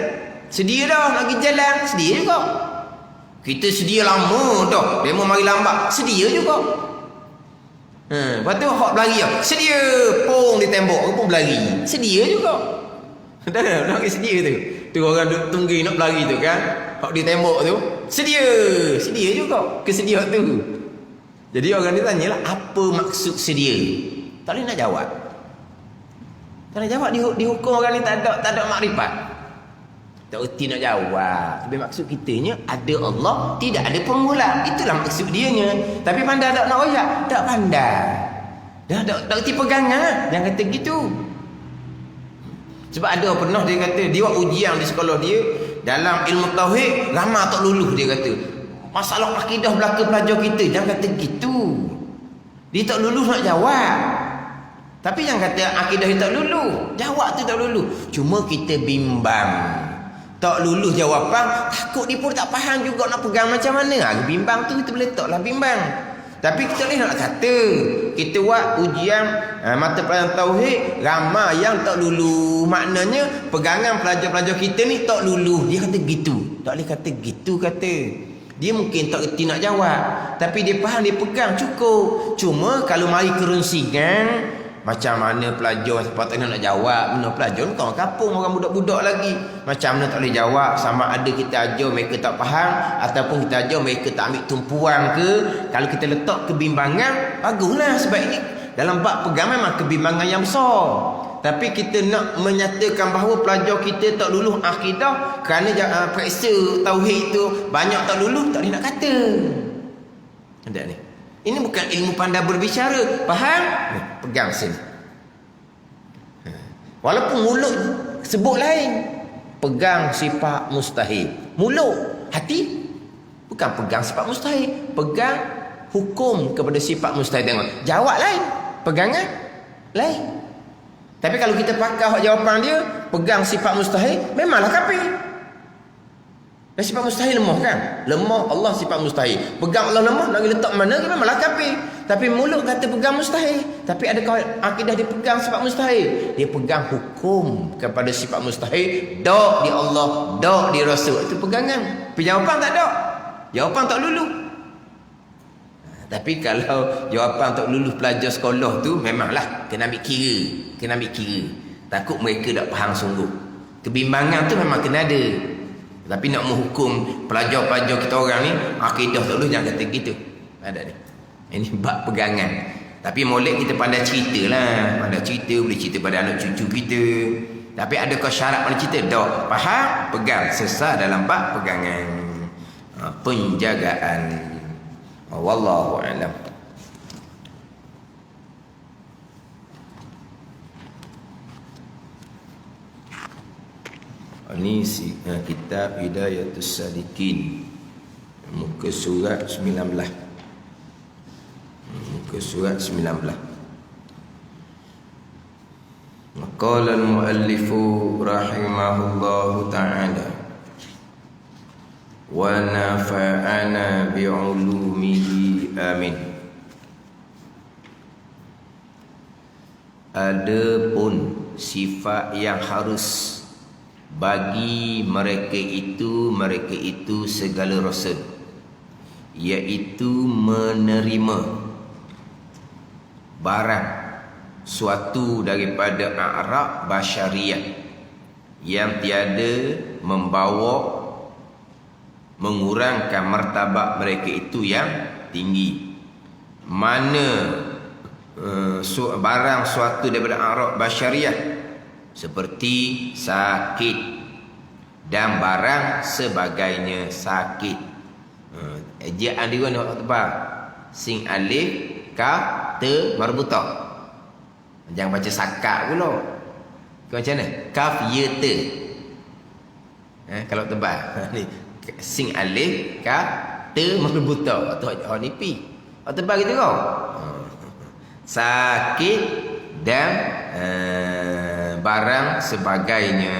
Sedia dah nak pergi jalan. Sedia juga. Kita sedia lama dah. Demo mari lambat. Sedia juga. Lepas tu hak berlari lah. Sedia. Pung di tembok pun berlari. Sedia juga. Dah nak sedia tu. Tu orang duduk tunggu nak berlari tu kan. Hak di tembok tu. Sedia. Sedia juga. Kesedia tu. Jadi orang ni tanyalah apa maksud sedia. Tak boleh nak jawab. Tak boleh jawab. Dihukum orang ni tak ada makrifat. Tak erti nak jawab. Tapi maksud kitanya ada Allah, tidak ada permulaan. Itulah maksud dianya. Tapi pandai tak nak royak? Tak pandai. Dah tak erti pegangan. Jangan kata gitu. Sebab ada pernah dia kata, dia buat ujian di sekolah dia dalam ilmu tauhid, ramai tak lulus dia kata. Masalah akidah belaka pelajar kita. Jangan kata gitu. Dia tak lulus nak jawab. Tapi jangan kata akidah dia tak lulus. Jawab tu tak lulus. Cuma kita bimbang. Tak lulus jawapan, takut dia pun tak faham juga nak pegang macam mana. Bimbang tu kita boleh taklah bimbang. Tapi kita ni nak kata, kita buat ujian mata pelajaran tauhid, ramai yang tak lulus. Maknanya pegangan pelajar-pelajar kita ni tak lulus. Dia kata gitu. Tak boleh kata gitu kata. Dia mungkin tak erti nak jawab, tapi dia faham, dia pegang cukup. Cuma kalau mari kerunsingan, macam mana pelajar sepatutnya nak jawab. Mana pelajar ni orang kampung, orang budak-budak lagi. Macam mana tak boleh jawab. Sama ada kita ajar mereka tak faham, ataupun kita ajar mereka tak ambil tumpuan ke. Kalau kita letak kebimbangan, baguslah. Sebab ini dalam bab pegangan memang kebimbangan yang besar. Tapi kita nak menyatakan bahawa pelajar kita tak lulus akidah kerana periksa tauhid tu banyak tak lulus, tak boleh nak kata. Ada ni. Ini bukan ilmu pandai berbicara. Faham? Pegang sini. Walaupun mulut sebut lain. Pegang sifat mustahil. Mulut. Hati bukan pegang sifat mustahil. Pegang hukum kepada sifat mustahil. Tengok. Jawab lain. Pegangan lain. Tapi kalau kita pakai jawapan dia, pegang sifat mustahil, memanglah kafir. Dan sifat mustahil lemah kan? Lemah Allah sifat mustahil. Pegang Allah lemah, nak letak mana ke memanglah kafir. Tapi mulut kata pegang mustahil. Tapi adakah akidah dia pegang sifat mustahil? Dia pegang hukum kepada sifat mustahil. Dak di Allah, dak di Rasul. Itu pegangan. Tapi jawapan tak ada. Jawapan tak lulus. Tapi kalau jawapan tak lulus pelajar sekolah tu, memanglah kena ambil kira. Kena ambil kira. Takut mereka tak faham sungguh. Kebimbangan tu memang kena ada. Tapi nak menghukum pelajar-pelajar kita orang ni, akidah tak lulus, jangan kata gitu. Ada ni. Ini bab pegangan. Tapi molek kita pandai cerita lah. Pandai cerita, boleh cerita pada anak cucu kita. Tapi adakah syarat pandai cerita? Tak. Faham? Pegang. Sesat dalam bab pegangan. Penjagaan. Wallahu a'lam. Ini kitab Hidayatus Sadiqin, muka surat 19. Muka surat 19. Qala al-muallifu rahimahullahu ta'ala wa nafa'ana bi'ulumihi amin. Adapun sifat yang harus bagi mereka itu segala rasul, iaitu menerima barang suatu daripada a'raq basyariah yang tiada membawa mengurangkan martabat mereka itu yang tinggi. Mana barang suatu daripada a'raq basyariah seperti sakit dan barang sebagainya sakit. Ejaan dia nak tebal. Sing alif ka te marbutah. Jangan baca sakat pula. Macam mana? Kaf ya te. Kalau tebal ni sing alif ka te makin buta atau ni pi. Tebal gitu kau. Sakit dan barang sebagainya.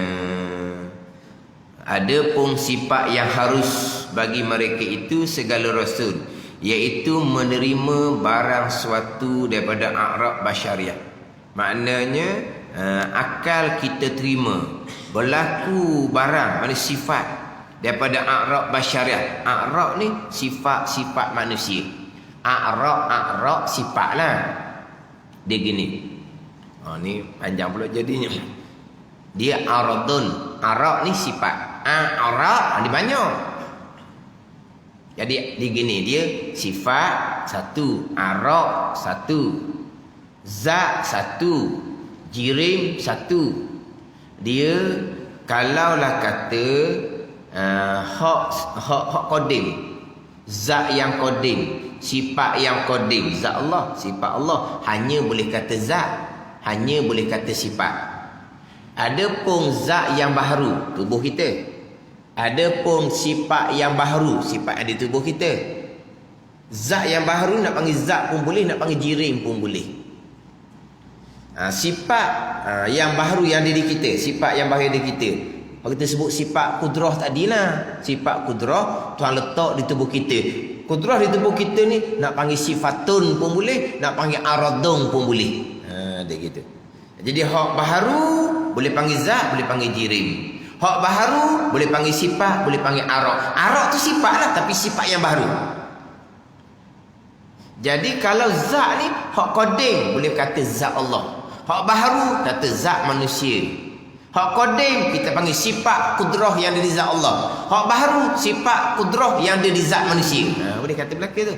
Ada pun sifat yang harus bagi mereka itu segala rasul, iaitu menerima barang suatu daripada a'rab basyariah. Maknanya akal kita terima berlaku barang, mana sifat daripada a'rab basyariah. A'rab ni sifat-sifat manusia. A'rab sifatlah. Dia gini. Ni panjang pula jadinya. Dia aradun. Arab ni sifat. Arab dia banyak. Jadi dia gini, dia sifat satu, arab satu, zat satu, jirim satu. Dia kalaulah kata hak qadim, zat yang qadim, sifat yang qadim, zat Allah, sifat Allah, hanya boleh kata zat, hanya boleh kata sifat. Ada pun zat yang baharu, tubuh kita. Ada pun sifat yang baharu, sifat ada tubuh kita. Zat yang baharu nak panggil zat pun boleh, nak panggil jirim pun boleh. Sifat yang baharu yang ada di kita, sifat yang baharu yang ada di kita. Kalau kita sebut sifat kudrah tadilah, sifat kudrah Tuhan letak di tubuh kita. Kudrah di tubuh kita ni nak panggil sifatun pun boleh, nak panggil aradun pun boleh. Dia gitu. Jadi hak baharu boleh panggil zat, boleh panggil jirim. Hak baharu boleh panggil sifat, boleh panggil arad. Arad tu sifat lah, tapi sifat yang baharu. Jadi kalau zat ni hak qadim boleh kata zat Allah. Hak baharu kata zat manusia. Hak qadim kita panggil sifat kudrah yang ada di zat Allah. Hak baharu sifat kudrah yang ada di zat manusia. Boleh kata belaka tu.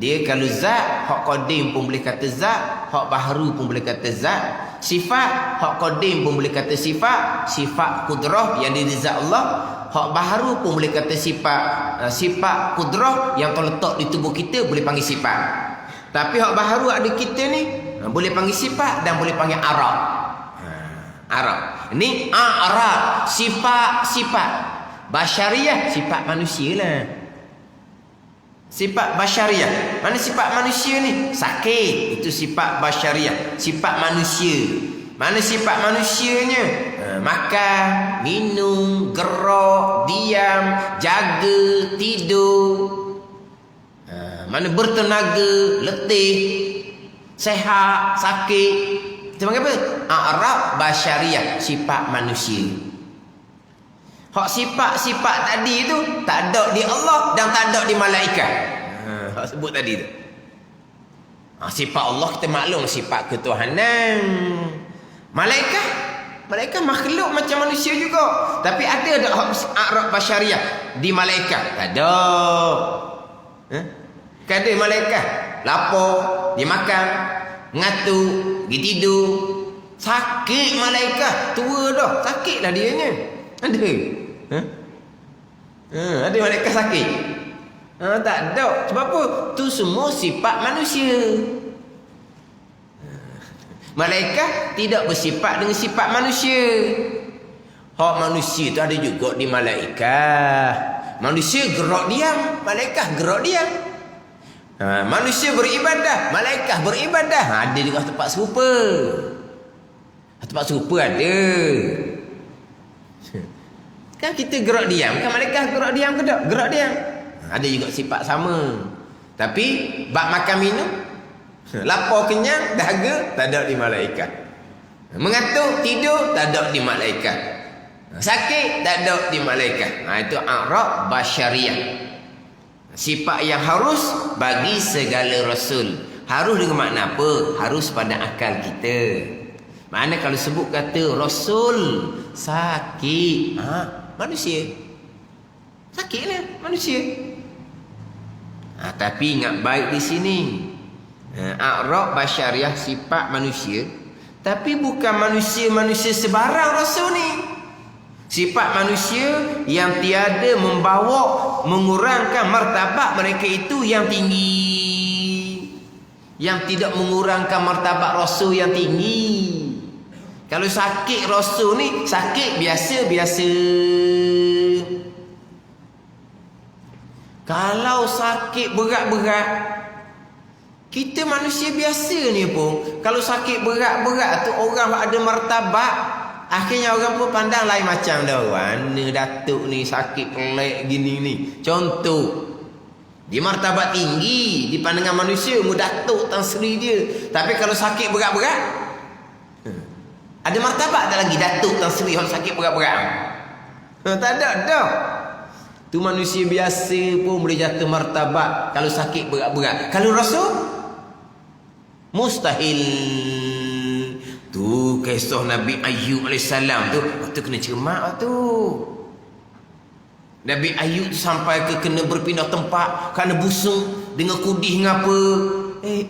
Dia kalau zat, hak qadim pun boleh kata zat, hak baharu pun boleh kata zat. Sifat, hak qadim pun boleh kata sifat, sifat kudrah yang ada di zat Allah. Hak baharu pun boleh kata sifat kudrah yang terletak di tubuh kita boleh panggil sifat. Tapi hak baharu ada kita ni boleh panggil sifat dan boleh panggil arab. Arab. Ini arab, sifat basyariah, sifat manusia lah. Sifat basyariah. Mana sifat manusia ni? Sakit. Itu sifat basyariah. Sifat manusia. Mana sifat manusianya? Makan, minum, gerak, diam, jaga, tidur. Mana bertenaga, letih, sehat, sakit. Itu panggil apa? A'rab basyariah. Sifat manusia. Hak sifat-sifat tadi tu tak ada di Allah dan tak ada di malaikat. Hak sebut tadi tu. Sifat Allah kita maklum, sifat ketuhanan. Malaikat makhluk macam manusia juga. Tapi ada hak a'rab basyariah di malaikat? Tak ada. Kan ada malaikat lapar, dia makan, ngantuk, dia tidur. Sakit malaikat, tua dah, sakitlah dianya. Ada. Ada malaikat sakit? Tak ada. Sebab apa? Tu semua sifat manusia. Malaikat tidak bersifat dengan sifat manusia. Hak manusia tu ada juga di malaikat. Manusia gerak diam, malaikat gerak diam. Manusia beribadah, malaikat beribadah. Ada juga tempat serupa. Tempat serupa ada. Kan kita gerak diam, kan malaikat gerak diam ke tak? Gerak diam. Ada juga sifat sama. Tapi bab makan minum, lapar kenyang, dahaga, tak ada di malaikat. Mengantuk, tidur, tak ada di malaikat. Sakit, tak ada di malaikat. Itu a'rab basyariah. Sifat yang harus bagi segala rasul. Harus dengan makna apa? Harus pada akal kita. Mana kalau sebut kata rasul sakit, manusia. Sakitlah manusia. Tapi ingat baik di sini. A'rab basyariah sifat manusia, tapi bukan manusia-manusia sebarang rasul ni. Sifat manusia yang tiada membawa mengurangkan martabat mereka itu yang tinggi. Yang tidak mengurangkan martabat rasul yang tinggi. Kalau sakit Rasul ni sakit biasa-biasa. Kalau sakit berat-berat, kita manusia biasa ni pun kalau sakit berat-berat tu orang ada martabat, akhirnya orang pun pandang lain macam dah. Mana datuk ni sakit pelik gini ni. Contoh, dia martabat tinggi di pandangan manusia, mu datuk Tan Sri dia. Tapi kalau sakit berat-berat, ada martabat tak lagi datuk Tan Sri kalau sakit berat-berat? Tak ada dah. Tu manusia biasa pun boleh jatuh martabat kalau sakit berat-berat. Kalau Rasul mustahil. Tu kisah Nabi Ayub AS tu, waktu kena cermat tu. Nabi Ayub sampai ke kena berpindah tempat kerana busung dengan kudih ngapa.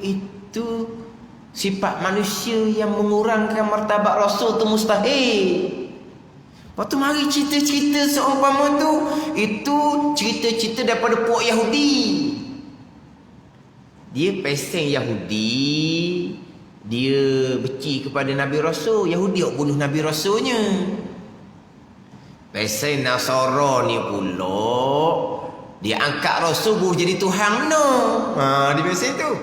Itu sifat manusia yang mengurangkan martabat Rasul tu mustahil. Lepas tu mari cerita-cerita seumpama tu, itu cerita-cerita daripada puak Yahudi. Dia pesen Yahudi, dia benci kepada Nabi Rasul. Yahudi nak bunuh Nabi Rasulnya. Pesen Nasara ni pula, dia angkat Rasul boleh jadi Tuhan no. Dia pesen tu.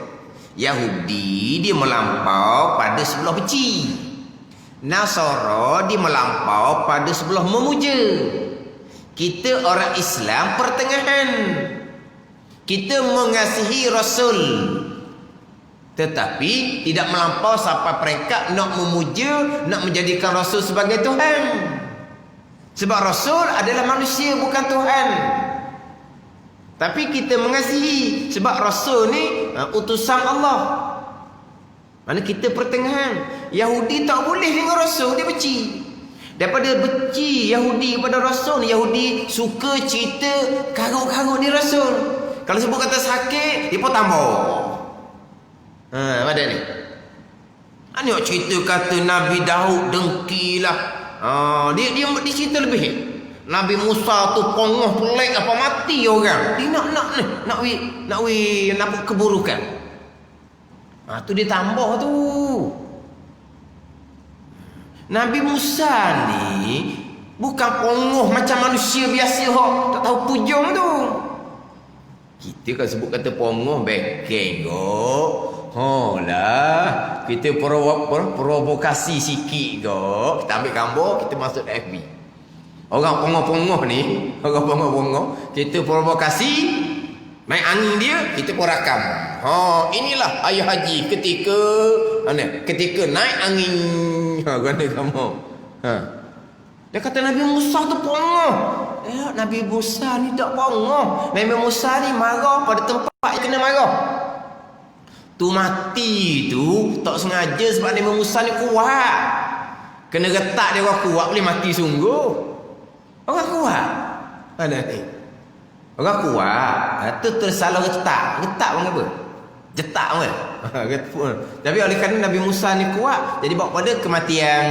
Yahudi dia melampau pada sebelah benci. Nasara dia melampau pada sebelah memuja. Kita orang Islam pertengahan. Kita mengasihi Rasul, tetapi tidak melampau sampai peringkat nak memuja, nak menjadikan Rasul sebagai Tuhan. Sebab Rasul adalah manusia, bukan Tuhan. Tapi kita mengasihi sebab Rasul ni utusan Allah. Mana kita pertengahan. Yahudi tak boleh dengan Rasul, dia benci. Daripada benci Yahudi kepada Rasul, Yahudi suka cerita karut-karut ni Rasul. Kalau sebut kata sakit, dia pun tambah. Mana ni? Ni cerita kata Nabi Daud dengkilah. Dia cerita lebih. Nabi Musa tu pongoh pelik apa mati orang. Dia nak keburukan. Tu dia tambah tu. Nabi Musa ni bukan pongoh macam manusia biasa tak tahu pujung tu. Kita kan sebut kata pongoh bekeng lah. Kita provokasi sikit kita ambil gambar, kita masuk FB. Orang pongoh-pongoh ni, kita provokasi, naik angin dia, kita pun rakam. Inilah ayah haji ketika naik angin. Ganda kamu. Dia kata Nabi Musa tu pongoh. Nabi Musa ni tak pongoh. Nabi Musa ni marah pada tempat yang kena marah. Tu mati tu tak sengaja sebab Nabi Musa ni kuat. Kena retak dia orang kuat boleh mati sungguh. Orang kuat. Mana ni? Orang kuat. Tu tersalah retak. Retak orang apa? Jetak kan? Tapi oleh kerana Nabi Musa ni kuat, jadi bawa pada kematian.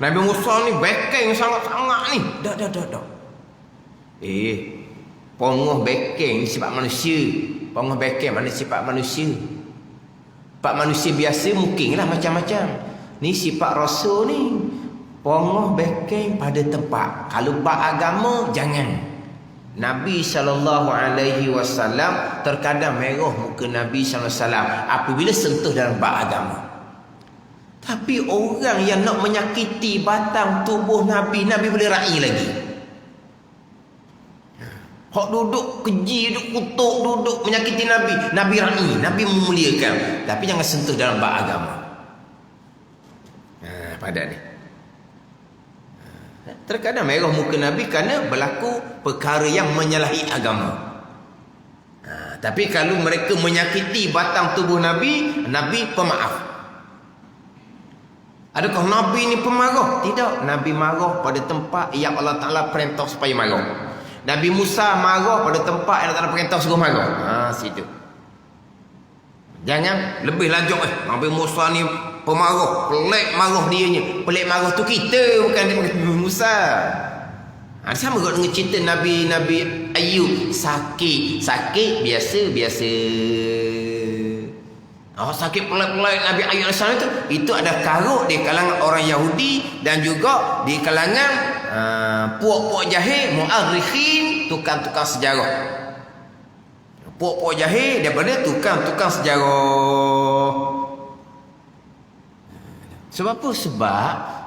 Nabi Musa ni bekeng sangat-sangat ni. Dah. Pongoh bekeng ni sifat manusia. Pongoh bekeng mana sifat manusia. Sifat manusia biasa mungkinlah macam-macam. Ni sifat Rasul ni. Pongoh bekeng pada tempat. Kalau bab agama jangan. Nabi SAW terkadang merah muka Nabi SAW apabila sentuh dalam bab agama. Tapi orang yang nak menyakiti batang tubuh Nabi, Nabi boleh raih lagi. Hak duduk keji, duduk kutuk, duduk menyakiti Nabi, Nabi raih, Nabi memuliakan. Tapi jangan sentuh dalam bab agama. Pada ni terkadang merah muka Nabi kerana berlaku perkara yang menyalahi agama. Tapi kalau mereka menyakiti batang tubuh Nabi, Nabi pemaaf. Adakah Nabi ni pemarah? Tidak. Nabi marah pada tempat yang Allah Ta'ala perintah supaya marah. Nabi Musa marah pada tempat yang Allah Ta'ala perintah suruh marah. Situ. Jangan lebih lanjut. Nabi Musa ni pemarah, pelik marah dianya. Pelik marah tu kita, bukan Nabi Musa. Sama juga dengan cerita Nabi Ayub. Sakit biasa. Sakit pelat-pelat Nabi Ayub AS itu ada karut di kalangan orang Yahudi dan juga di kalangan puak-puak jahil, mu'arrikhin, tukang-tukang sejarah. Puak-puak jahil daripada tukang-tukang sejarah. Sebab apa? Sebab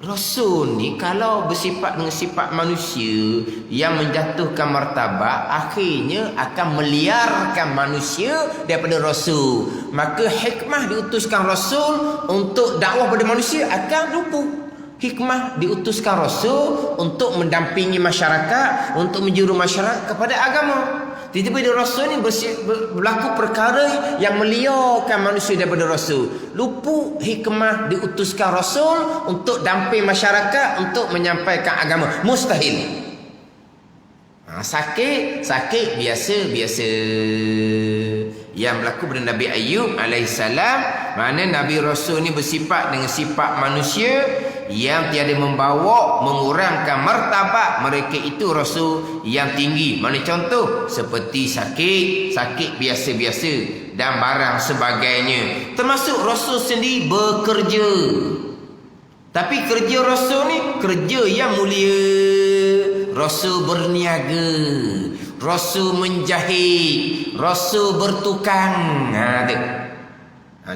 Rasul ni kalau bersifat dengan sifat manusia yang menjatuhkan martabat, akhirnya akan meliarkan manusia daripada Rasul. Maka hikmah diutuskan Rasul untuk dakwah pada manusia akan luput. Hikmah diutuskan Rasul untuk mendampingi masyarakat, untuk menjuru masyarakat kepada agama. Tiba-tiba Rasul ni berlaku perkara yang meliarkan manusia daripada Rasul. Luput hikmah diutuskan Rasul untuk damping masyarakat, untuk menyampaikan agama. Mustahil. Sakit biasa. Yang berlaku pada Nabi Ayub alaihissalam, mana Nabi Rasul ni bersifat dengan sifat manusia yang tiada mengurangkan martabat mereka itu Rasul yang tinggi. Mana contoh? Seperti sakit biasa-biasa dan barang sebagainya. Termasuk Rasul sendiri bekerja. Tapi kerja Rasul ni kerja yang mulia. Rasul berniaga, Rasul menjahit, Rasul bertukang.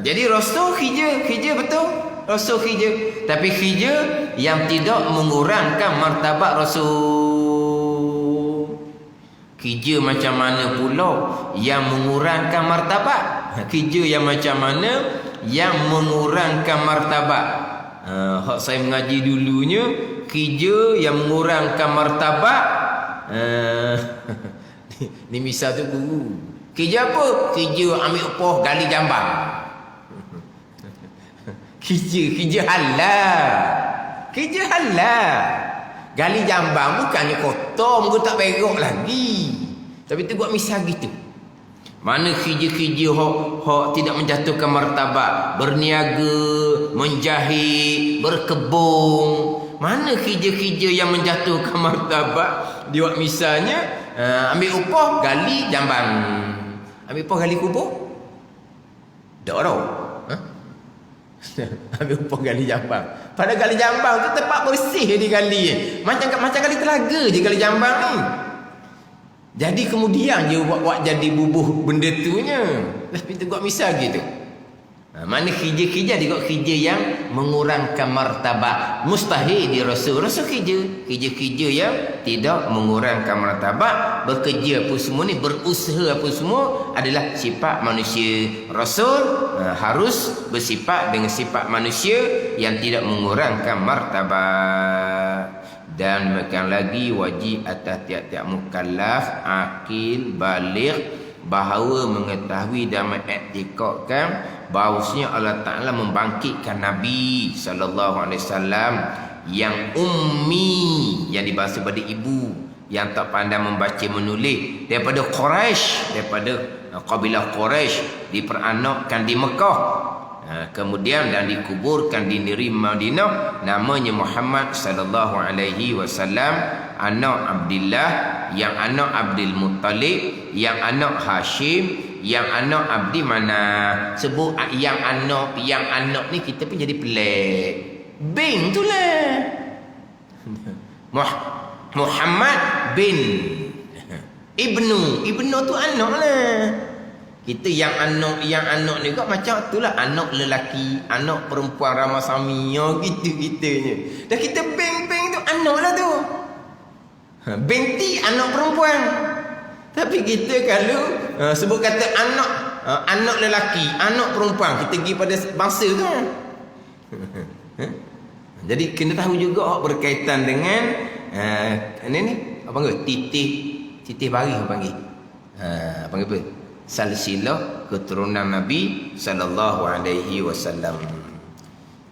Jadi Rasul kerja betul. Rasul kerja, tapi kerja yang tidak mengurangkan martabat Rasul. Kerja macam mana pula yang mengurangkan martabat? Kerja yang macam mana yang mengurangkan martabat? Hak saya mengaji dulunya, kerja yang mengurangkan martabat. Ni misal tu guru. Kerja apa? Kerja ambil upah gali jambang. Kerja halal. Kerja halal. Gali jambang bukannya kotor, muka tak berok lagi. Tapi tu buat misal gitu. Mana kerja-kerja hok tidak menjatuhkan martabat, berniaga, menjahit, berkebun. Mana kerja-kerja yang menjatuhkan martabat? Dia buat misalnya ambil upah gali jambang. Ambil upah gali kubur? Tak tahu. Ambil upah gali jambang. Pada gali jambang tu tempat bersih dia gali. Macam gali telaga je gali jambang ni. Jadi kemudian dia buat jadi bubuh benda tu nya. Tapi tu buat misal gitu. Mana kerja-kerja dia buat kerja yang mengurangkan martabat. Mustahil di Rasul kerja yang tidak mengurangkan martabat. Bekerja apa semua ni, berusaha apa semua adalah sifat manusia. Rasul harus bersifat dengan sifat manusia yang tidak mengurangkan martabat. Dan makan lagi wajib atas tiap-tiap mukallaf akil baligh bahawa mengetahui dan mengiktikadkan bahawasanya Allah Ta'ala membangkitkan Nabi sallallahu alaihi wasallam yang ummi, yang dibahasa pada ibu, yang tak pandai membaca menulis, daripada Quraisy, daripada kabilah Quraisy, diperanakkan di Mekah. Kemudian dan dikuburkan di negeri Madinah, namanya Muhammad sallallahu alaihi wasallam, anak Abdullah, yang anak Abdul Muttalib, yang anak Hashim, yang anak Abdi mana. Sebut yang anak ni kita pun jadi pelik. Bin tu lah. Muhammad bin Ibnu tu anak lah. Kita yang anak ni kok macam itulah, anak lelaki, anak perempuan Ramasami, gitu kitanya. Dan kita beng-beng tu anak lah tu. Binti anak perempuan. Tapi kita kalau sebut kata anak lelaki, anak perempuan, kita pergi pada bangsa tu. Jadi kena tahu juga berkaitan dengan ni apa panggil? Titih bari apa panggil? Panggil apa? Silsilah keturunan Nabi sallallahu alaihi wasallam.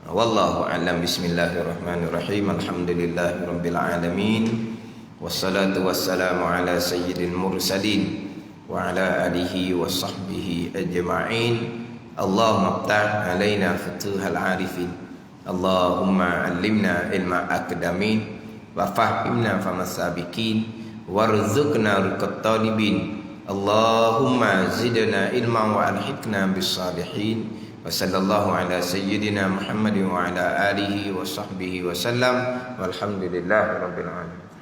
Wallahu a'lam. Bismillahirrahmanirrahim. Alhamdulillahirabbil alamin. Wassalatu wassalamu ala sayyidil mursalin wa ala alihi wa sahbihi ajma'in. Allahumma iftah alaina futuhal arifin. Allahumma 'allimna ilma aqdamin wa fahimna famasabiqin warzuqna ruqat talibin Allahumma zidna ilman wa alhiqna bis salihin. Wa sallallahu ala sayyidina Muhammad wa ala alihi wa sahbihi wa sallam. Walhamdulillahi rabbil alamin.